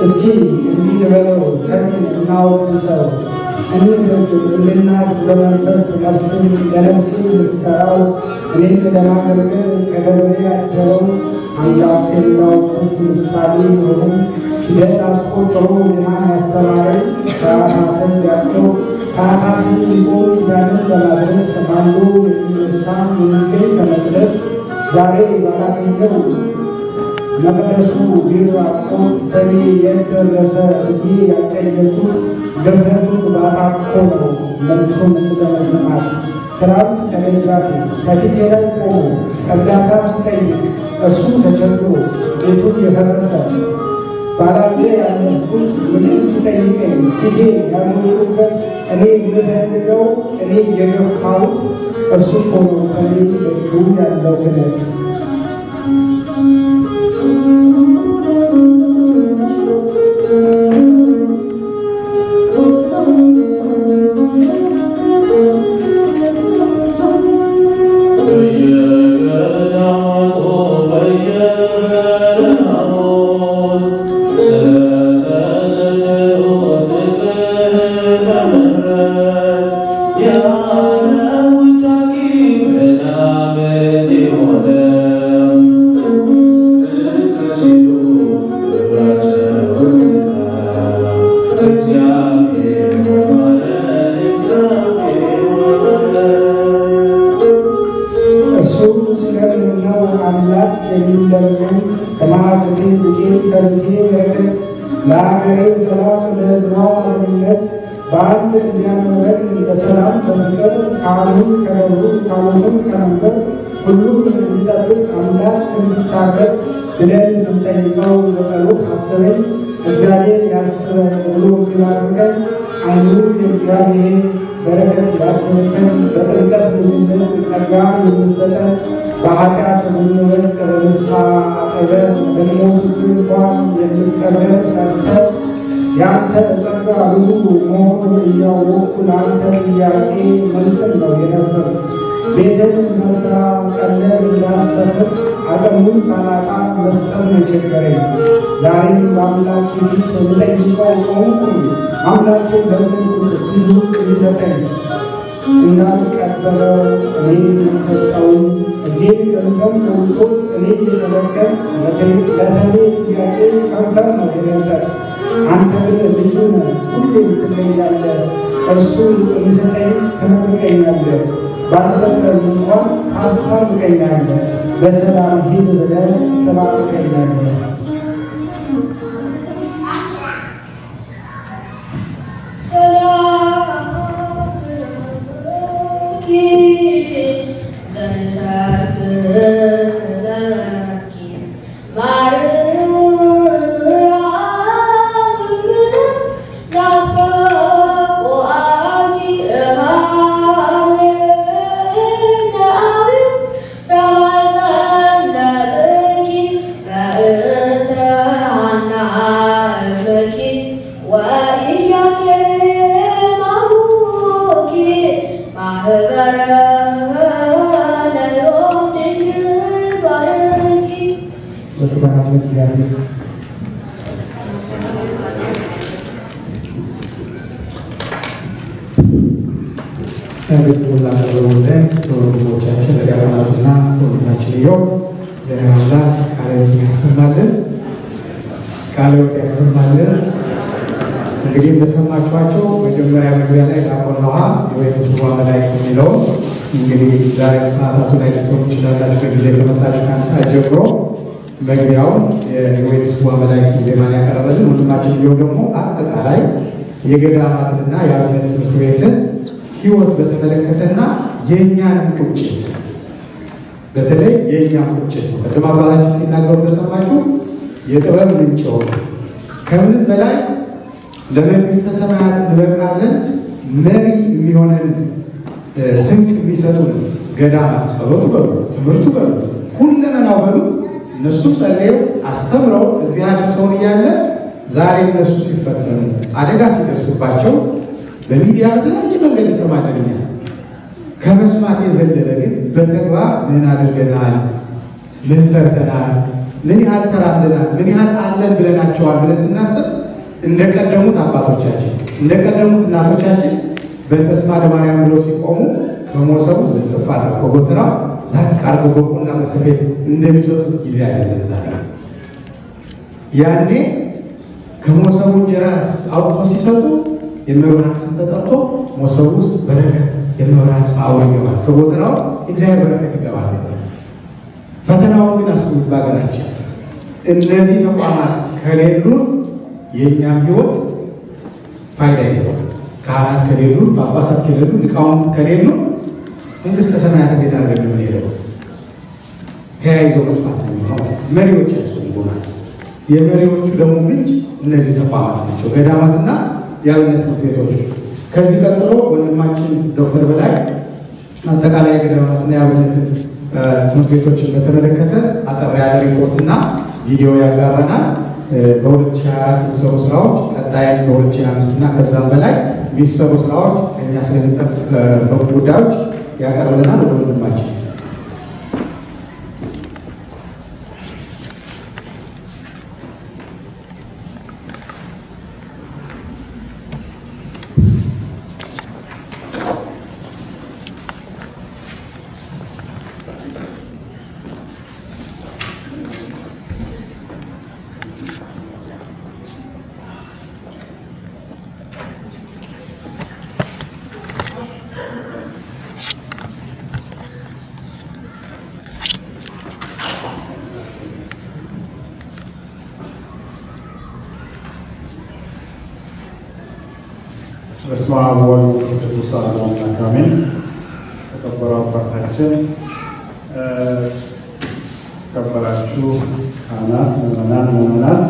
እስኪ እንዲበለው ከሚል እናወድሰው እንበግብ እንድናድግ በመንፈስ ነፍስን ለነፍሴ ልትሠራው እኔም ለማገልገል ከደብሬ ያዘለው አምላክ እንዳውቅስ ምሳሌ የሆነ ፊደል አስቆጥሮ ዜናን ያስተማረኝ ሰዓታትን ያለው ሰዓታትን ይዞ ኪዳንን ለማድረስ ማንዶ የሚነሳ የሚገኝ ከመቅደስ ዛሬ ባላገኘው መቅደሱ ቢራቆት ከኔ የደረሰ ብዬ ያልጠየቁት ድፍረቱን ባጣቆ ነው መልሱን ለመስማት። ትናንት ከደጃፌ ከፊቴ ላይ ቆሞ እርዳታ ሲጠይቅ እሱ ተቸግሮ ቤቱን የፈረሰ ባላየ ያለሁት ምንም ሲጠይቀኝ ፊቴ ያልሞቁበት እኔ የምፈልገው እኔ የገፋሁት እሱ ሆኖ ከኔ እጁ ያለው ክነት በየገዳማቱ በየበረሃዎች ስለተሰደዱት ለሕዝቧ አንድነት በአንድ እንዲያኖረን በሰላም በፍቅር ከአሁን ከደብሩ ካሉትም ከነበር ሁሉም እንዲጠብቅ አምላክ እንዲታረቅ ብለን ስንጠይቀው በጸሎት አስበኝ እግዚአብሔር ያስበን ብሎ እንዲባርከን አይኑ የእግዚአብሔር በረከት ያድርብን። በጥምቀት ልጅነት ጸጋ የምትሰጠን በኃጢአት የምንወድቅ በንስሐ አጠበን ብንሞት እንኳን የምትቀበል ሰርተን ያንተ ጸጋ ብዙ መሆኑን እያወቅኩ ለአንተ ጥያቄ መልስን ነው የነበር ቤትን መስራ ቀለብ እንዳሰፍር አቅሙን ሳላጣ መስጠት የቸገረኝ ዛሬም በአምላኬ ፊት ልጠይቀው ቆምኩኝ። አምላኬ ለምንኩት ብዙ ሊሰጠኝ እንዳልቀበለው እኔ ሰጠው እጄን ገንዘብ ሞልቶት እኔ የተረከብ ለተኔ ጥያቄ ከንፈር ነው የነበር አንተ ግን ልዩ ነህ፣ ሁሌም ትለያለህ። እርሱ የሚሰጠኝ ትመርቀኛለህ፣ ባልሰጠኝ እንኳን ታስታርቀኛለህ። በሰላም ሂድ ብለህ ትባርከኛለህ። ወንድሞቻችን ለዲያቆናቱና ወንድማችን እየው እግዚአብሔር አምላክ ቃለ ሕይወት ያሰማልን፣ ቃለ ሕይወት ያሰማልን። እንግዲህ እንደሰማችኋቸው መጀመሪያ መግቢያ ላይ ዲያቆን ኖሃ የወይን ጽዋ መላእክት የሚለው እንግዲህ ዛሬ ሰዓታቱ ላይ ሊሰሙ ይችላላችሁ። ከጊዜ ከመጣችሁ አንጻር ጀምሮ መግቢያውን የወይን ጽዋ መላእክት ዜማን ያቀረበልን ወንድማችን እየው ደግሞ አጠቃላይ የገዳማትንና የአብነት ትምህርት ቤትን ሕይወት በተመለከተና የእኛን ቁጭት በተለይ የእኛን ቁጭት ነው። ቅድም አባታችን ሲናገሩ እንደሰማችሁ የጥበብ ምንጭ የሆኑት ከምንም በላይ ለመንግሥተ ሰማያት እንበቃ ዘንድ መሪ የሚሆነን ስንቅ የሚሰጡን ገዳማት ጸሎቱ በሉ ትምህርቱ በሉ ሁለመናው በሉ እነሱም ጸልየው አስተምረው እዚህ አድርሰውን እያለ ዛሬ እነሱ ሲፈተኑ አደጋ ሲደርስባቸው በሚዲያ በተለያየ መንገድ እንሰማለን። እኛ ከመስማት የዘለለ ግን በተግባር ምን አድርገናል፣ ምን ሰርተናል፣ ምን ያህል ተራምደናል፣ ምን ያህል አለን ብለናቸዋል ብለን ስናስብ እንደቀደሙት አባቶቻችን እንደቀደሙት እናቶቻችን በተስማ ለማርያም ብለው ሲቆሙ ከሞሰቡ ዝንጥፍ አድርገው ከጎተራው ዛቅ አድርገው በቆና በሰፌድ እንደሚሰጡት ጊዜ አይደለም ዛሬ። ያኔ ከሞሰቡ እንጀራ አውጥቶ ሲሰጡ የመብራት ስም ተጠርቶ ሞሰቡ ውስጥ በረከት የመብራት አውር ይገባል፣ ከጎተራው እግዚአብሔር በረከት ይገባል። ፈተናውን ግን አስቡት። በሀገራችን እነዚህ ተቋማት ከሌሉን የእኛም ሕይወት ፋይዳ የለውም። ካህናት ከሌሉን፣ ጳጳሳት ከሌሉን፣ ሊቃውንት ከሌሉን መንግሥተ ሰማያት እንዴት አድርገን የምንሄደው? ተያይዞ መጥፋት ነው የሚሆነው። መሪዎች ያስፈልጉናል። የመሪዎቹ ደግሞ ምንጭ እነዚህ ተቋማት ናቸው፣ ገዳማትና የአብነት ትምህርት ቤቶች። ከዚህ ቀጥሎ ወንድማችን ዶክተር በላይ አጠቃላይ የገዳማትና የአብነትን ትምህርት ቤቶችን በተመለከተ አጠር ያለ ሪፖርትና ቪዲዮ ያጋራናል። በ2024 የሚሰሩ ስራዎች ቀጣይ በ2025 እና ከዛም በላይ የሚሰሩ ስራዎች ከኛ ስለሚጠበቁ ጉዳዮች ያቀርብልናል። ወደ ወንድማችን በስመ አብ ወወልድ ወመንፈስ ቅዱስ አሐዱ አምላክ አሜን። ተከበሩ አባታችን፣ ተከበራችሁ ካህናት፣ ምዕመናት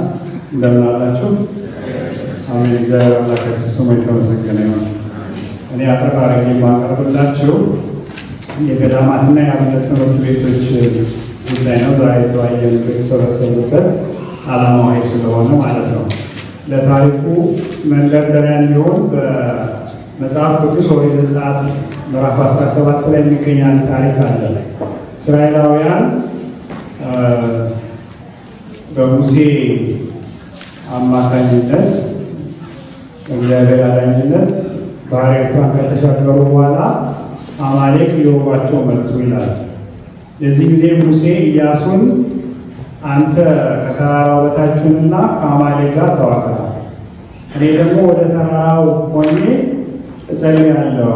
እንደምን አላችሁ? አሜን። እግዚአብሔር አምላካችን ስሙ የተመሰገነ ይሁን። እኔ አጠር አድርጌ የማቀርብላችሁ የገዳማትና የአብነት ትምህርት ቤቶች ጉዳይ ነው። ዛሬ የተወያየንበት የተሰበሰቡበት ዓላማው ይህ ስለሆነ ማለት ነው። ለታሪኩ መንደርደሪያ እንዲሆን በመጽሐፍ ቅዱስ ኦሪት ዘጸአት ምዕራፍ 17 ላይ የሚገኝ አንድ ታሪክ አለ። እስራኤላውያን በሙሴ አማካኝነት እግዚአብሔር አዳኝነት ባህረ ኤርትራን ከተሻገሩ በኋላ አማሌቅ ሊወጓቸው መጡ ይላል። የዚህ ጊዜ ሙሴ ኢያሱን አንተ ከተራራው በታችሁንና ከአማሌቅ ጋር ተዋጋ፣ እኔ ደግሞ ወደ ተራራው ሆኜ እጸልያለሁ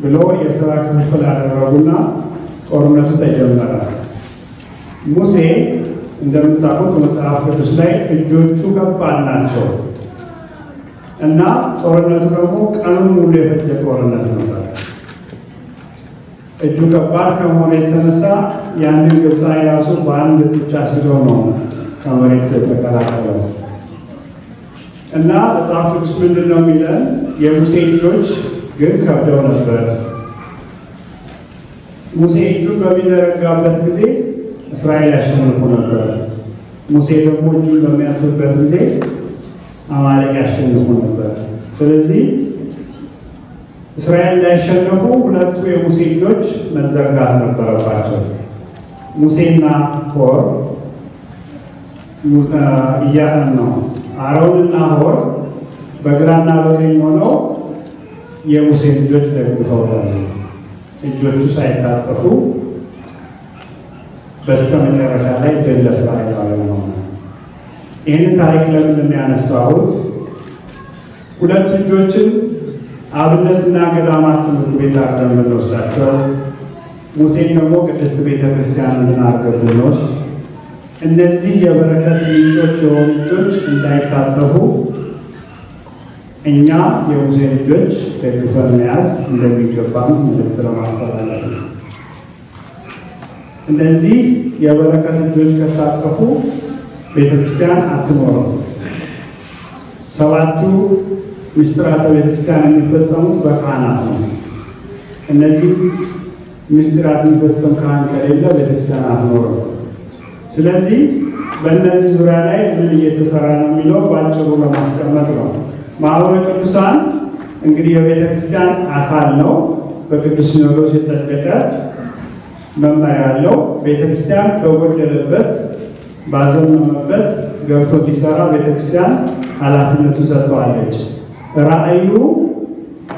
ብሎ የሥራ ክፍል አደረጉና ጦርነቱ ተጀመረ። ሙሴ እንደምታውቁት መጽሐፍ ቅዱስ ላይ እጆቹ ከባድ ናቸው እና ጦርነቱ ደግሞ ቀኑን ሙሉ የፈጀ ጦርነት ነበር። እጁ ከባድ ከመሆኑ የተነሳ ያንን ግብፃዊ ራሱ በአንድ ጡጫ ስሎ ነው ከመሬት ተቀላቀለው እና መጽሐፍ ቅዱስ ምንድን ነው የሚለን? የሙሴ እጆች ግን ከብደው ነበር። ሙሴ እጁን በሚዘረጋበት ጊዜ እስራኤል ያሸንፉ ነበር። ሙሴ ደግሞ እጁን በሚያስርበት ጊዜ አማሌቅ ያሸንፉ ነበር። ስለዚህ እስራኤል እንዳይሸነፉ ሁለቱ የሙሴ እጆች መዘርጋት ነበረባቸው። ሙሴና ሆር እያን ነው። አሮንና ሆር በግራና በቀኝ ሆነው የሙሴ እጆች ደግፈው እጆቹ ሳይታጠፉ በስተ መጨረሻ ላይ ድል ለእስራኤላውያን ነው። ይህንን ታሪክ ለምንድን ነው ያነሳሁት? ሁለቱ እጆችን አብነትና ገዳማት ትምህርት ቤት አድርገን ብንወስዳቸው፣ ሙሴን ደግሞ ቅድስት ቤተ ክርስቲያን እንድናርገን ብንወስድ፣ እነዚህ የበረከት ምንጮች የሆኑ እጆች እንዳይታጠፉ እኛ የሙሴን እጆች ደግፈን መያዝ እንደሚገባን መልዕክት ለማስተላለፍ ነው። እነዚህ የበረከት እጆች ከታጠፉ ቤተ ክርስቲያን አትኖርም። ሰባቱ ምስጢራተ ቤተ ክርስቲያን የሚፈጸሙት በካህናት ነው። እነዚህ ምስጢራት የሚፈጸም ካህን ከሌለ ቤተ ክርስቲያን አትኖርም። ስለዚህ በእነዚህ ዙሪያ ላይ ምን እየተሰራ ነው የሚለው በአጭሩ ለማስቀመጥ ነው። ማኅበረ ቅዱሳን እንግዲህ የቤተ ክርስቲያን አካል ነው። በቅዱስ ሲኖዶስ የጸደቀ መመሪያ ያለው ቤተ ክርስቲያን በጎደለበት ባዘመመበት ገብቶ እንዲሰራ ቤተ ክርስቲያን ኃላፊነቱ ሰጥተዋለች። ራእዩ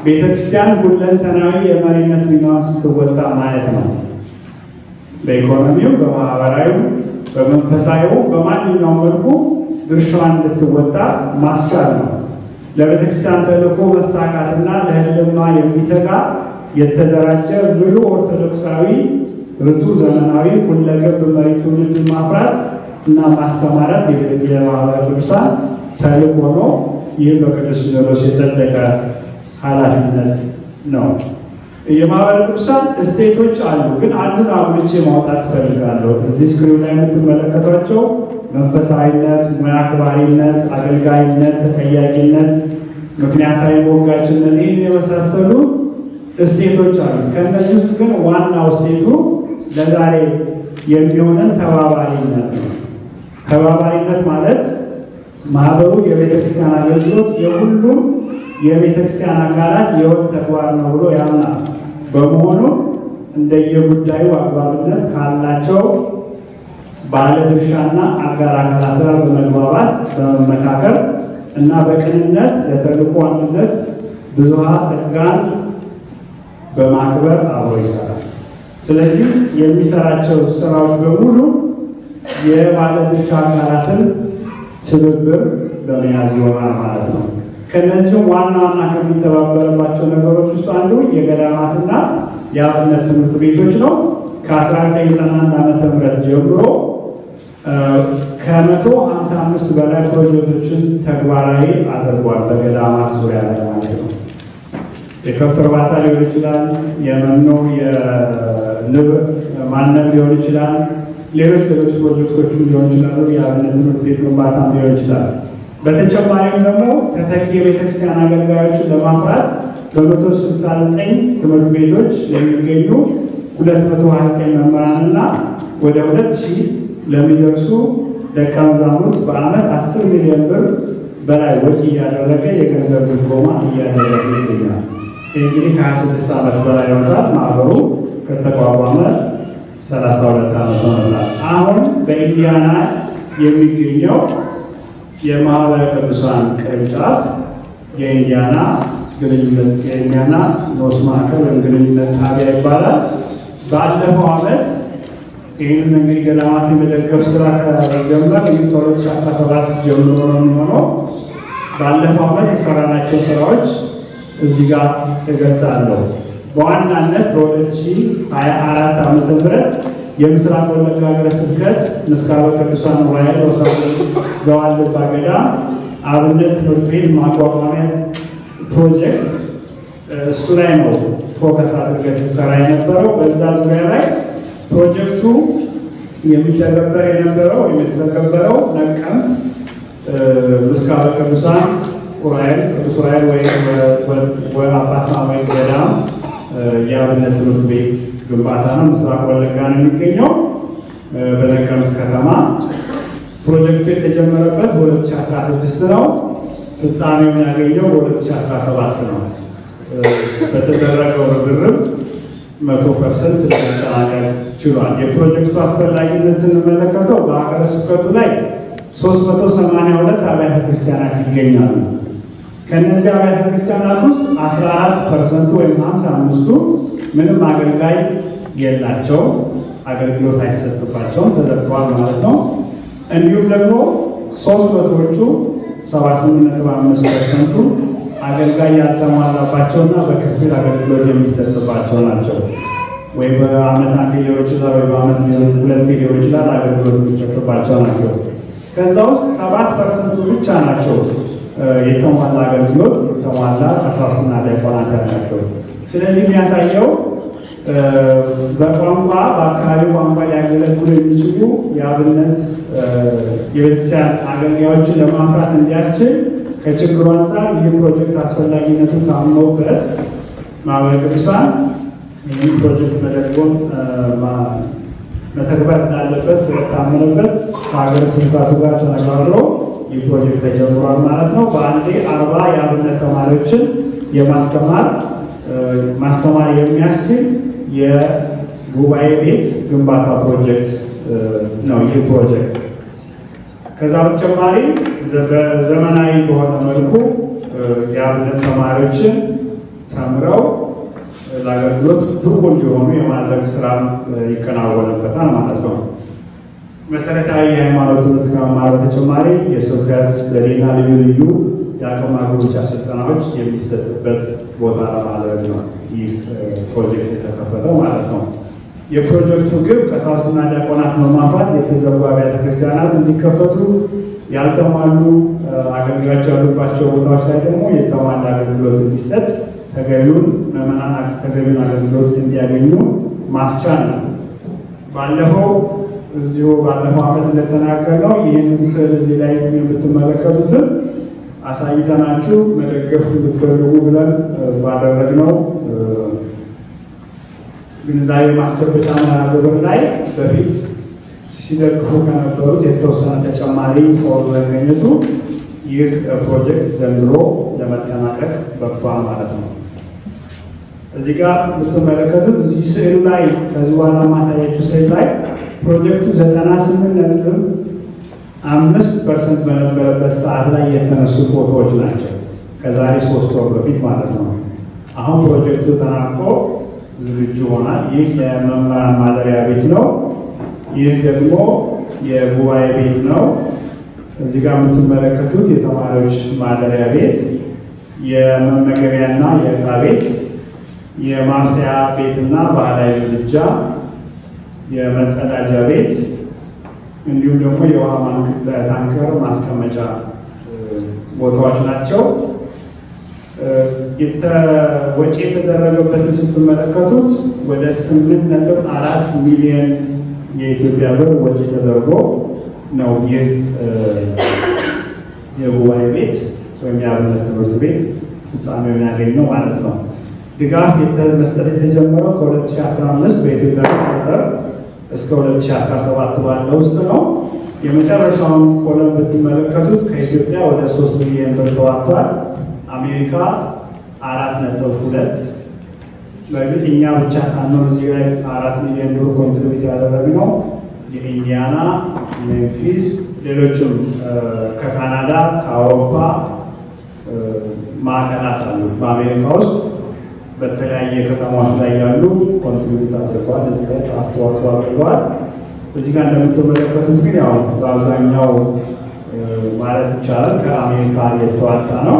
ቤተ ክርስቲያን ሁለንተናዊ የመሪነት ሚናዋን ስትወጣ ማየት ነው። በኢኮኖሚው፣ በማህበራዊው፣ በመንፈሳዊው በማንኛውም መልኩ ድርሻዋን እንድትወጣ ማስቻል ነው። ለቤተ ክርስቲያን ተልእኮ መሳካትና ለሕልውና የሚተጋ የተደራጀ ሙሉ ኦርቶዶክሳዊ ርቱ ዘመናዊ ሁለገብ መሪ ትውልድ ማፍራት እና ማሰማራት የማኅበረ ቅዱሳን ተልእኮ ነው። ይህም በቅዱስ ሲኖዶስ የጸደቀ ኃላፊነት ነው። የማኅበረ ቅዱሳን እሴቶች አሉ፣ ግን አንዱን አጉልቼ ማውጣት እፈልጋለሁ። እዚህ ስክሪን ላይ የምትመለከቷቸው መንፈሳዊነት፣ ሙያ አክባሪነት፣ አገልጋይነት፣ ተጠያቂነት፣ ምክንያታዊ ሞጋችነት፣ ይህን የመሳሰሉ እሴቶች አሉት። ከእነዚህ ውስጥ ግን ዋናው እሴቱ ለዛሬ የሚሆነን ተባባሪነት ነው። ተባባሪነት ማለት ማህበሩ የቤተ ክርስቲያን አገልግሎት የሁሉም የቤተ ክርስቲያን አካላት የወጥ ተግባር ነው ብሎ ያምናል። በመሆኑ እንደየጉዳዩ አግባብነት ካላቸው ባለድርሻና አጋር አካላት ጋር በመግባባት በመመካከር እና በቅንነት ለተልእኮ አንድነት ብዙሃ ጸጋን በማክበር አብሮ ይሰራል። ስለዚህ የሚሰራቸው ስራዎች በሙሉ የባለድርሻ አካላትን ትብብር በመያዝ ይሆናል ማለት ነው። ከነዚህም ዋና ዋና ከሚተባበርባቸው ነገሮች ውስጥ አንዱ የገዳማትና የአብነት ትምህርት ቤቶች ነው። ከ1991 ዓ.ም ጀምሮ ከ155 በላይ ፕሮጀክቶችን ተግባራዊ አድርጓል። በገዳማት ዙሪያ ላይ ማለት የከብት እርባታ ሊሆን ይችላል፣ የመኖ የንብ ማነብ ሊሆን ይችላል፣ ሌሎች ፕሮጀክቶችም ሊሆን ይችላሉ። የአብነት ትምህርት ቤት ግንባታም ሊሆን ይችላል። በተጨማሪም ደግሞ ተተኪ የቤተክርስቲያን አገልጋዮችን ለማፍራት በ169 ትምህርት ቤቶች የሚገኙ 229 መምህራንና ወደ 2000 ለሚደርሱ ደቀ መዛሙርት በዓመት 10 ሚሊዮን ብር በላይ ወጪ እያደረገ የገንዘብ ድጎማ እያደረገ ይገኛል። እንግዲህ ከ26 ዓመት በላይ ይሆናል ማህበሩ ከተቋቋመ 32 ዓመት ሆኖታል። አሁን በኢንዲያና የሚገኘው የማህበረ ቅዱሳን ቅርንጫፍ የኢንዲያና ኖስ ማዕከል ወይም ግንኙነት ጣቢያ ይባላል። ባለፈው ዓመት ይህንን እንግዲህ ገዳማት የመደገፍ ስራ ከጀመር ከ2017 ጀምሮ ነው የሚሆነው። ባለፈው ዓመት የሰራናቸው ስራዎች እዚህ ጋር እገልጻለሁ። በዋናነት በ2024 ዓመተ ምህረት የምስራቅ ወለጋ ሀገረ ስብከት ምስካበ ቅዱሳን ዑራኤል ዘዋልድባ ገዳም አብነት ትምህርት ቤት ማቋቋሚያ ፕሮጀክት እሱ ላይ ነው ፎከስ አድርገን ሲሰራ የነበረው። በዛ ዙሪያ ላይ ፕሮጀክቱ የሚተገበር የነበረው የተተገበረው ነቀምት ምስካበ ቅዱሳን ዑራኤል ቅዱስ ዑራኤል ወይ አባ ሳሙኤል ገዳም የአብነት ትምህርት ቤት ግንባታ ነው። ምስራቅ ወለጋ ነው የሚገኘው በነቀምት ከተማ። ፕሮጀክቱ የተጀመረበት በ2016 ነው። ፍጻሜውን ያገኘው በ2017 ነው። በተደረገው ርብርብ 100% ለማጠናቀቅ ችሏል። የፕሮጀክቱ አስፈላጊነት ስንመለከተው በሀገረ ስብከቱ ላይ 382 አብያተ ክርስቲያናት ይገኛሉ። ከነዚህ አብያተ ክርስቲያናት ውስጥ 14% ወይም 55ቱ ምንም አገልጋይ የላቸው፣ አገልግሎት አይሰጥባቸውም፣ ተዘግተዋል ማለት ነው። እንዲሁም ደግሞ 300ዎቹ 78.5%ቱ አገልጋይ ያልተሟላባቸውና በክፍል አገልግሎት የሚሰጥባቸው ናቸው። ወይ በዓመት አንዴ ሊሆን ይችላል፣ ወይ በዓመት ሁለቴ ሊሆን ይችላል፣ አገልግሎት የሚሰጥባቸው ናቸው። ከዛ ውስጥ 7% ብቻ ናቸው የተሟላ አገልግሎት የተሟላ ቀሳውስትና ዲያቆናት ያላቸው። ስለዚህ የሚያሳየው በቋንቋ በአካባቢ ቋንቋ ሊያገለግሉ የሚችሉ የአብነት የቤተክርስቲያን አገልጋዮችን ለማፍራት እንዲያስችል ከችግሩ አንጻር ይህ ፕሮጀክት አስፈላጊነቱ ታምኖበት ማህበረ ቅዱሳን ይህ ፕሮጀክት መደጎም መተግበር እንዳለበት ስለታመነበት ከሀገረ ስብከቱ ጋር ተነጋግሮ ይህ ፕሮጀክት ተጀምሯል ማለት ነው። በአንዴ 40 የአብነት ተማሪዎችን ማስተማር የሚያስችል የጉባኤ ቤት ግንባታ ፕሮጀክት ነው ይህ ፕሮጀክት። ከዛ በተጨማሪ በዘመናዊ በሆነ መልኩ የአብነት ተማሪዎችን ተምረው ለአገልግሎት ብቁ እንዲሆኑ የማድረግ ስራ ይከናወንበታል ማለት ነው። መሰረታዊ የሃይማኖት ትምህርት ከመማር በተጨማሪ የስብከት ለሌላ ልዩ ልዩ የአቅም ማጎልበቻ ስልጠናዎች የሚሰጥበት ቦታ ለማድረግ ነው ይህ ፕሮጀክት የተከፈተው ማለት ነው። የፕሮጀክቱ ግብ ቀሳውስትና ዲያቆናት በማፍራት የተዘጉ አብያተ ክርስቲያናት እንዲከፈቱ፣ ያልተሟሉ አገልጋዮች ያሉባቸው ቦታዎች ላይ ደግሞ የተሟላ አገልግሎት እንዲሰጥ፣ ተገቢውን ምዕመናን ተገቢውን አገልግሎት እንዲያገኙ ማስቻል ነው። ባለፈው ዓመት እንደተናገርነው ይህንን ስዕል እዚህ ላይ የምትመለከቱትን አሳይተናችሁ መደገፍ እንድትፈልጉ ብለን ባደረግነው ግንዛቤ ማስጨበጫ መርሃ ግብር ላይ በፊት ሲደግፉ ከነበሩት የተወሰነ ተጨማሪ ሰው በመገኘቱ ይህ ፕሮጀክት ዘንድሮ ለመጠናቀቅ በቅቷል ማለት ነው። እዚህ ጋር የምትመለከቱት እዚህ ስዕሉ ላይ ከዚህ በኋላ ማሳያችሁ ስዕል ላይ ፕሮጀክቱ 98.5% በነበረበት ሰዓት ላይ የተነሱ ፎቶዎች ናቸው። ከዛሬ 3 ወር በፊት ማለት ነው። አሁን ፕሮጀክቱ ተናቆ ዝግጁ ሆናል። ይህ የመምህራን ማደሪያ ቤት ነው። ይህ ደግሞ የጉባኤ ቤት ነው። እዚህ ጋር የምትመለከቱት የተማሪዎች ማደሪያ ቤት፣ የመመገቢያና የዕቃ ቤት፣ የማብሰያ ቤትና ባህላዊ ምድጃ፣ የመጸዳጃ ቤት እንዲሁም ደግሞ የውሃ ታንከር ማስቀመጫ ቦታዎች ናቸው። ወጪ የተደረገበትን ስትመለከቱት ወደ 8.4 ሚሊዮን የኢትዮጵያ ብር ወጪ ተደርጎ ነው ይህ የጉባኤ ቤት ወይም የአብነት ትምህርት ቤት ፍጻሜውን ያገኘው ማለት ነው። ድጋፍ መስጠት የተጀመረው ከ2015 በኢትዮጵያ ቁጥር እስከ 2017 ባለው ውስጥ ነው። የመጨረሻውን ኮለም ብትመለከቱት ከኢትዮጵያ ወደ 3 ሚሊዮን ብር ተዋጥቷል። አሜሪካ 4.2 በእርግጥ እኛ ብቻ ሳንሆን እዚህ ላይ 4 ሚሊዮን ብር ኮንትሪቢዩት ያደረግነው የኢንዲያና፣ ሜምፊስ፣ ሌሎችም ከካናዳ ከአውሮፓ ማዕከላት አሉ። በአሜሪካ ውስጥ በተለያየ ከተማዎች ላይ ያሉ ኮንትሪቢዩት አድርገዋል። እዚህ ላይ አስተዋጽኦ አድርገዋል። እዚህ ጋር እንደምትመለከቱት ግን ያው በአብዛኛው ማለት ይቻላል ከአሜሪካ የተዋጣ ነው።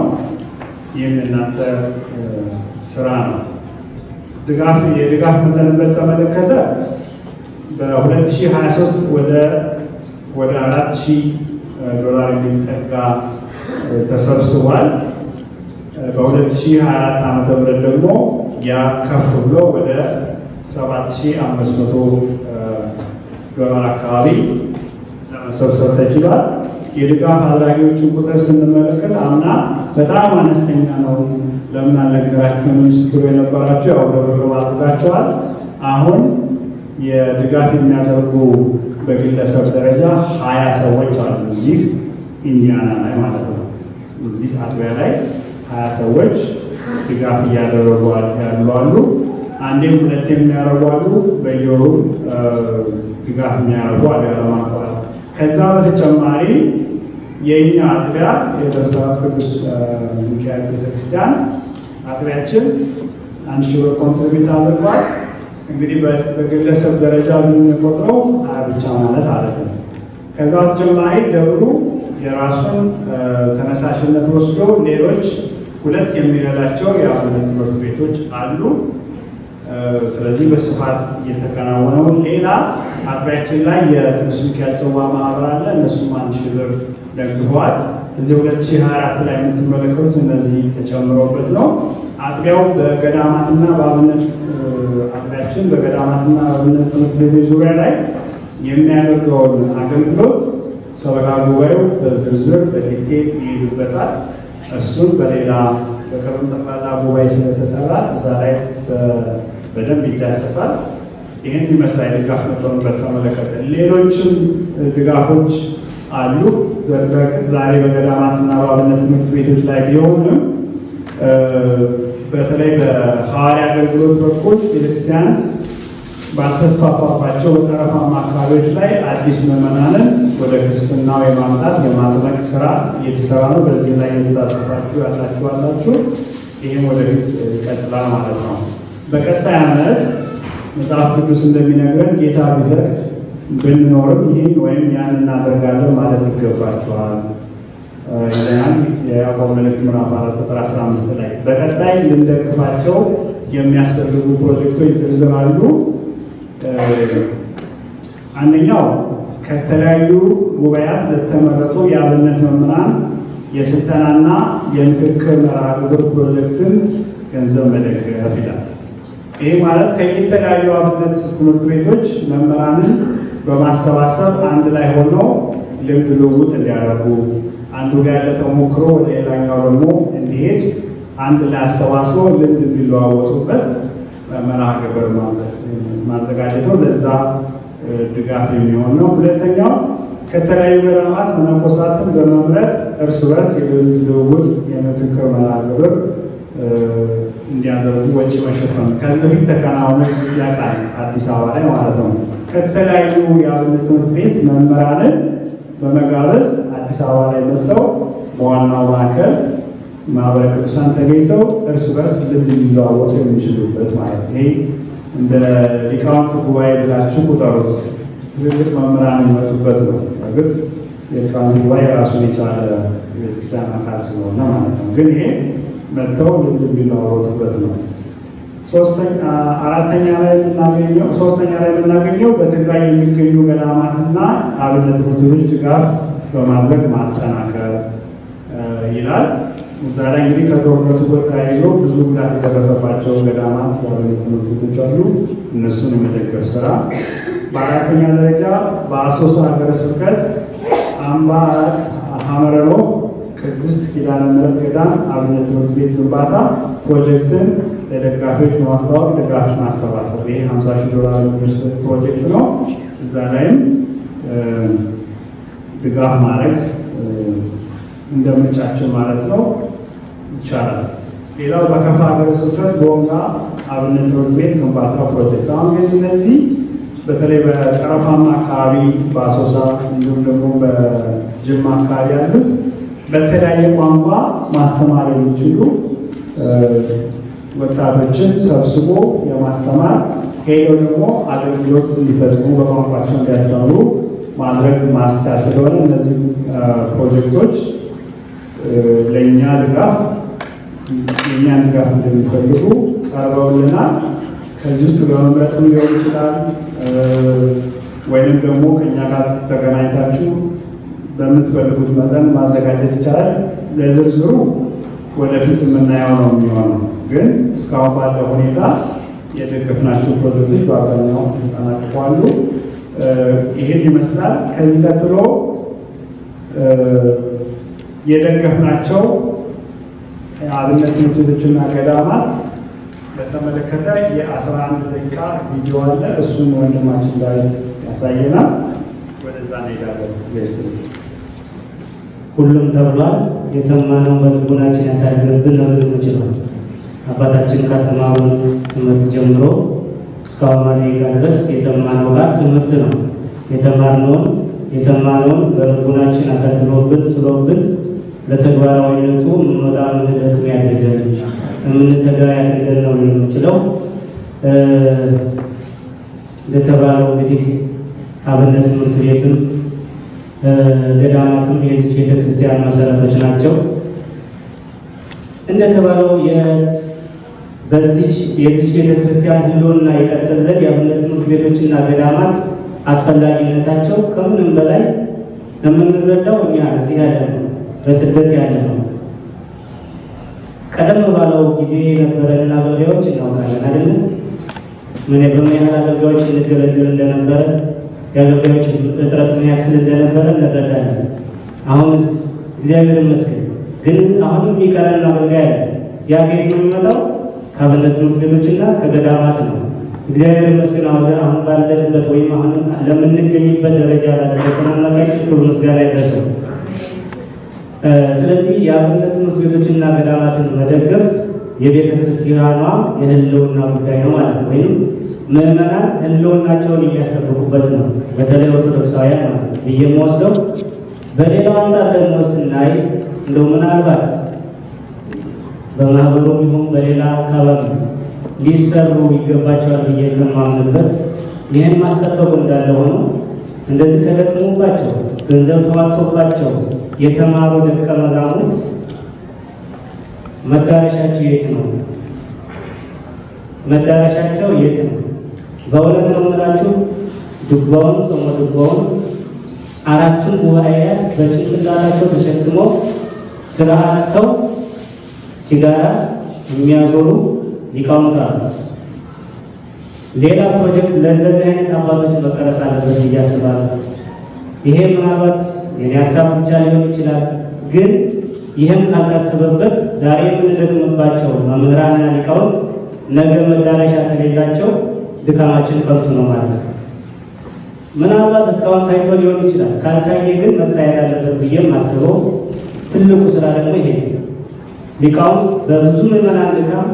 ይህም እናንተ ስራ ነው። የድጋፍ መጠንን በተመለከተ በ2023 ወደ $4,000 የሚጠጋ ተሰብስቧል። በ2024 ዓ.ም ደግሞ ያ ከፍ ብሎ ወደ $7,500 አካባቢ ለመሰብሰብ ተችሏል። የድጋፍ አድራጊዎችን ቁጥር ስንመለከት አምና በጣም አነስተኛ ነው፣ ለምን አልነገራችሁንም ስትሉ የነበራቸው ያው ርብርብ አድርጋቸዋል። አሁን የድጋፍ የሚያደርጉ በግለሰብ ደረጃ 20 ሰዎች አሉ። እዚህ ኢንዲያና ላይ ማለት ነው። እዚህ አጥቢያ ላይ 20 ሰዎች ድጋፍ እያደረጉ ያሉ አሉ። አንዴም ሁለቴም የሚያደርጉ አሉ። በየወሩ ድጋፍ የሚያደርጉ አሉ ያለማቋረጥ። ከዛ በተጨማሪ የእኛ አጥቢያ የደብረሰላም ቅዱስ ሚካኤል ቤተክርስቲያን አጥቢያችን 1,000 ብር ኮንትሪቢዩት አድርጓል። እንግዲህ በግለሰብ ደረጃ የምንቆጥረው ብቻ ማለት አይደለም። ከዛ በተጨማሪ ደብሩ የራሱን ተነሳሽነት ወስዶ ሌሎች 2 የሚረዳቸው የአብነት ትምህርት ቤቶች አሉ። ስለዚህ በስፋት እየተከናወነው። ሌላ አጥቢያችን ላይ የቅዱስ ሚካኤል ጽዋ ማህበር አለ። እነሱም 1,000 ብር ደግፈዋል። እዚህ 2024 ላይ የምትመለከቱት እነዚህ ተጨምሮበት ነው። አጥቢያው በገዳማትና በአብነት አጥቢያችን በገዳማትና በአብነት ትምህርት ቤቶች ዙሪያ ላይ የሚያደርገውን አገልግሎት ሰበካ ጉባኤው በዝርዝር በዲቴል ይሄዱበታል። እሱን በሌላ በቅርብ ጠቅላላ ጉባኤ ስለተጠራ እዛ ላይ በደንብ ይዳሰሳል። ይህን ይመስላል ድጋፍ መጠኑን በተመለከተ። ሌሎችም ድጋፎች አሉ። በእርግጥ ዛሬ በገዳማትና በአብነት ትምህርት ቤቶች ላይ ቢሆንም በተለይ በሐዋርያ አገልግሎት በኩል ቤተክርስቲያን ባልተስፋፋባቸው በጠረፋማ አካባቢዎች ላይ አዲስ ምዕመናንን ወደ ክርስትናው የማምጣት የማጥመቅ ስራ እየተሰራ ነው። በዚህ ላይ የተሳተፋችሁ ያላችሁ ይህም ወደፊት ይቀጥላል ማለት ነው። በቀጣይ ዓመት መጽሐፍ ቅዱስ እንደሚነግረን ጌታ ቢፈቅድ ብንኖርም ይህን ወይም ያን እናደርጋለን ማለት ይገባችኋል ይለናል የያዕቆብ መልእክት ምዕራፍ 4 ቁጥር 15 ላይ። በቀጣይ ልንደግፋቸው የሚያስፈልጉ ፕሮጀክቶች ዝርዝር አሉ። አንደኛው ከተለያዩ ጉባኤያት ለተመረጡ የአብነት መምህራን የስልጠናና የምክክር መርሃ ግብር ፕሮጀክትን ገንዘብ መደገፍ ይላል። ይህ ማለት ከየተለያዩ አብነት ትምህርት ቤቶች መምህራንን በማሰባሰብ አንድ ላይ ሆነው ልምድ ልውውጥ እንዲያደርጉ፣ አንዱ ጋር ያለ ተሞክሮ ወደ ሌላኛው ደግሞ እንዲሄድ አንድ ላይ አሰባስበው ልምድ እንዲለዋወጡበት መርሃ ግብር ማዘጋጀት ነው። ለዛ ድጋፍ የሚሆን ነው። ሁለተኛው ከተለያዩ ገዳማት መነኮሳትን በመምረጥ እርስ በርስ የልምድ ልውውጥ የምክክር መርሃ ግብር እንዲያደርጉ ወጪ መሸፈን ከዚህ በፊት ተከናውኖ ያውቃል፣ አዲስ አበባ ላይ ማለት ነው። ከተለያዩ የአብነት ትምህርት ቤት መምህራንን በመጋበዝ አዲስ አበባ ላይ መጥተው በዋናው ማዕከል ማህበረ ቅዱሳን ተገኝተው እርስ በርስ ልምድ ሊለዋወጡ የሚችሉበት ማለት ነው። ይሄ እንደ ሊቃውንት ጉባኤ ብላችሁ ቁጠሩት። ትልልቅ መምህራን የሚመጡበት ነው። እርግጥ የሊቃውንት ጉባኤ ራሱን የቻለ የቤተክርስቲያን አካል ስለሆነ ማለት ነው። ግን ይሄ መጥተው ልምድ የሚለዋወጡበት ነው። ሶስተኛ ላይ የምናገኘው በትግራይ የሚገኙ ገዳማትና አብነት ትምህርት ቤቶች ድጋፍ በማድረግ ማጠናከር ይላል። እዛ ላይ እንግዲህ ከጦርነቱ ጋር ተያይዞ ብዙ ጉዳት የደረሰባቸው ገዳማት የአብነት ትምህርት ቤቶች አሉ። እነሱን የመደገፍ ስራ። በአራተኛ ደረጃ በአሶሳ ሀገረ ስብከት አምባ ሐመረሎ ቅድስት ኪዳነ ምሕረት ገዳም አብነት ትምህርት ቤት ግንባታ ፕሮጀክትን ለደጋፊዎች በማስተዋወቅ ድጋፍ ማሰባሰብ። ይሄ $50,000 የሚደርስ ፕሮጀክት ነው። እዛ ላይም ድጋፍ ማድረግ እንደ ምርጫችን ማለት ነው ይቻላል። ሌላው በከፋ ሀገረ ስብከት ቦንጋ አብነት ትምህርት ቤት ግንባታ ፕሮጀክት። አሁን እነዚህ በተለይ በጠረፋማ አካባቢ በአሶሳ እንዲሁም ደግሞ በጅማ አካባቢ ያሉት በተለያየ ቋንቋ ማስተማር የሚችሉ ወጣቶችን ሰብስቦ የማስተማር ሄደው ደግሞ አገልግሎት እንዲፈጽሙ በቋንቋቸው እንዲያስተምሩ ማድረግ ማስቻል ስለሆነ እነዚህ ፕሮጀክቶች ለእኛ ድጋፍ የእኛን ድጋፍ እንደሚፈልጉ ቀርበውልናል። ከዚህ ውስጥ በመምረጥም ሊሆን ይችላል ወይም ደግሞ ከእኛ ጋር ተገናኝታችሁ በምትፈልጉት መጠን ማዘጋጀት ይቻላል። ለዝርዝሩ ወደፊት የምናየው ነው የሚሆነው። ግን እስካሁን ባለው ሁኔታ የደገፍናቸው ፕሮጀክቶች በአብዛኛው ተጠናቅቀዋል። ይህን ይመስላል። ከዚህ ቀጥሎ የደገፍናቸው አብነት ትምህርት ቤቶችና ገዳማት በተመለከተ የ11 ደቂቃ ቪዲዮ አለ። እሱን ወንድማችን ዳዊት ያሳየናል። ወደዛ እንሄዳለን። ሁሉም ተብሏል። የሰማነው በልቡናችን ያሳድርብን ነው የምንችለው። አባታችን ካስተማሩ ትምህርት ጀምሮ እስካሁን ማለቂያ ድረስ የሰማነው ጋር ትምህርት ነው። የተማርነውን የሰማነውን በልቡናችን አሳድሮብን ስሎብን ለተግባራዊነቱ የምንወጣ የምንደክም ያድርገን የምንተጋ ያድርገን ነው የምንችለው። እንደተባለው እንግዲህ አብነት ትምህርት ቤትም ገዳማትም የዚች ቤተክርስቲያን መሰረቶች ናቸው። እንደተባለው የዚች ቤተክርስቲያን ህልውና ይቀጥል ዘንድ የአብነት ትምህርት ቤቶችና ገዳማት አስፈላጊነታቸው ከምንም በላይ የምንረዳው እኛ እዚህ ያለ ነው፣ በስደት ያለ ነው። ቀደም ባለው ጊዜ የነበረንን አገልጋዮች እናውቃለን አይደለም? በምን ያህል አገልጋዮች እንገለገል እንደነበረ የአገልጋዮች እጥረት ምን ያክል እንደነበረ እንረዳለን። አሁንስ እግዚአብሔር ይመስገን ግን አሁንም የሚቀረን አገልጋይ አለ። ያ ከየት ነው የሚመጣው? ከአብነት ትምህርት ቤቶችና ከገዳማት ነው። እግዚአብሔር ይመስገን አሁን ባለንበት ወይም አሁን ለምንገኝበት ደረጃ ላደረሰን አምላካችን ክብር ምስጋና ይድረሰው። ስለዚህ የአብነት ትምህርት ቤቶችና ገዳማትን መደገፍ የቤተ ክርስቲያኗ የህልውና ጉዳይ ነው ማለት ነው። ወይም ምዕመናን ህልውናቸውን የሚያስጠብቁበት ነው። በተለይ ኦርቶዶክሳውያን ማለት ነው ብዬ የምወስደው። በሌላው አንጻር ደግሞ ስናይ እንደው ምናልባት በማህበሩ ይሁን በሌላ አካባቢ ሊሰሩ ይገባቸዋል ብዬ ከማምንበት ይህን ማስጠበቁ እንዳለ ሆኖ እንደዚህ ተደክሞባቸው ገንዘብ ተዋጥቶባቸው የተማሩ ደቀ መዛሙርት መዳረሻቸው የት ነው? መዳረሻቸው የት ነው? በእውነት ነው የምላችሁ ድጓውን ጾመ ድጓውን አራቱን ጉባኤያት በጭንቅላታቸው ተሸክመው ስራ አጥተው ሲጋራ የሚያዞሩ ሊቃውንት አሉ። ሌላ ፕሮጀክት ለእንደዚህ አይነት አባቶች መቀረጽ አለበት ብዬ አስባለሁ። ይሄ ምናልባት የኔ ሀሳብ ብቻ ሊሆን ይችላል፣ ግን ይህም ካልታሰበበት ዛሬ የምንደግምባቸው መምህራንና ሊቃውንት ነገ መዳረሻ ከሌላቸው ድካማችን ከንቱ ነው ማለት ነው። ምናልባት እስካሁን ታይቶ ሊሆን ይችላል፣ ካልታየ ግን መታየት አለበት ብዬም አስበው ትልቁ ስራ ደግሞ ይሄ ሊቃውንት በብዙ ምዕመናን ድካም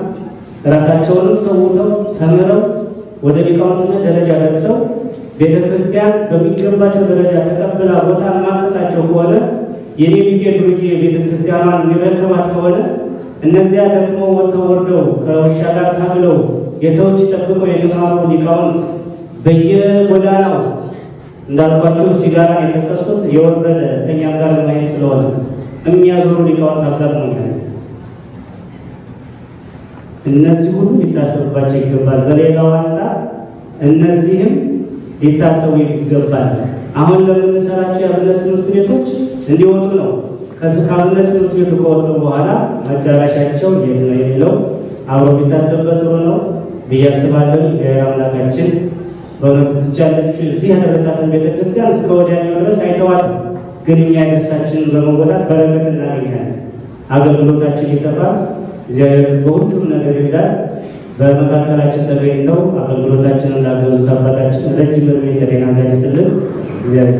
ራሳቸውንም ሰውተው ተምረው ወደ ሊቃውንትነት ደረጃ ደርሰው ቤተ ክርስቲያን በሚገባቸው ደረጃ ተቀብላ ቦታ ማሰጣቸው ከሆነ የኔ ቢጤ ዱርዬ ቤተ ክርስቲያኗን የሚረከባት ከሆነ እነዚያ ደግሞ ወጥተው ወርደው ከውሻ ጋር ታግለው የሰው እጅ ጠብቀው የተማሩ ሊቃውንት በየጎዳናው እንዳልኳቸው ሲጋራ የጠቀስኩት የወረደ ከኛም ጋር ለማየት ስለሆነ የሚያዞሩ ሊቃውንት አጋጥሞኛል። እነዚህ ሁሉ ሊታሰብባቸው ይገባል። በሌላው አንጻር እነዚህም ሊታሰቡ ይገባል። አሁን ለምንሰራቸው የአብነት ትምህርት ቤቶች እንዲወጡ ነው ከአብነት ትምህርት ቤቱ ከወጡ በኋላ መዳረሻቸው የት ነው የሚለው አብሮ ቢታሰብበት ጥሩ ነው ብዬ አስባለሁ። እግዚአብሔር አምላካችን በእውነት እዚህ ያደረሳትን ቤተክርስቲያን እስከ ወዲያኛው ድረስ አይተዋትም። ግን እኛ የደርሳችንን በመወጣት በረከት እናገኛለን። አገልግሎታችን ይሰፋል። እግዚአብሔር በሁሉም ነገር ይላል። በመካከላችን ተገኝተው አገልግሎታችንን ላገዙት አባታችን ረጅም ዕድሜ ከጤና ጋር ይስጥልን። እግዚአብሔር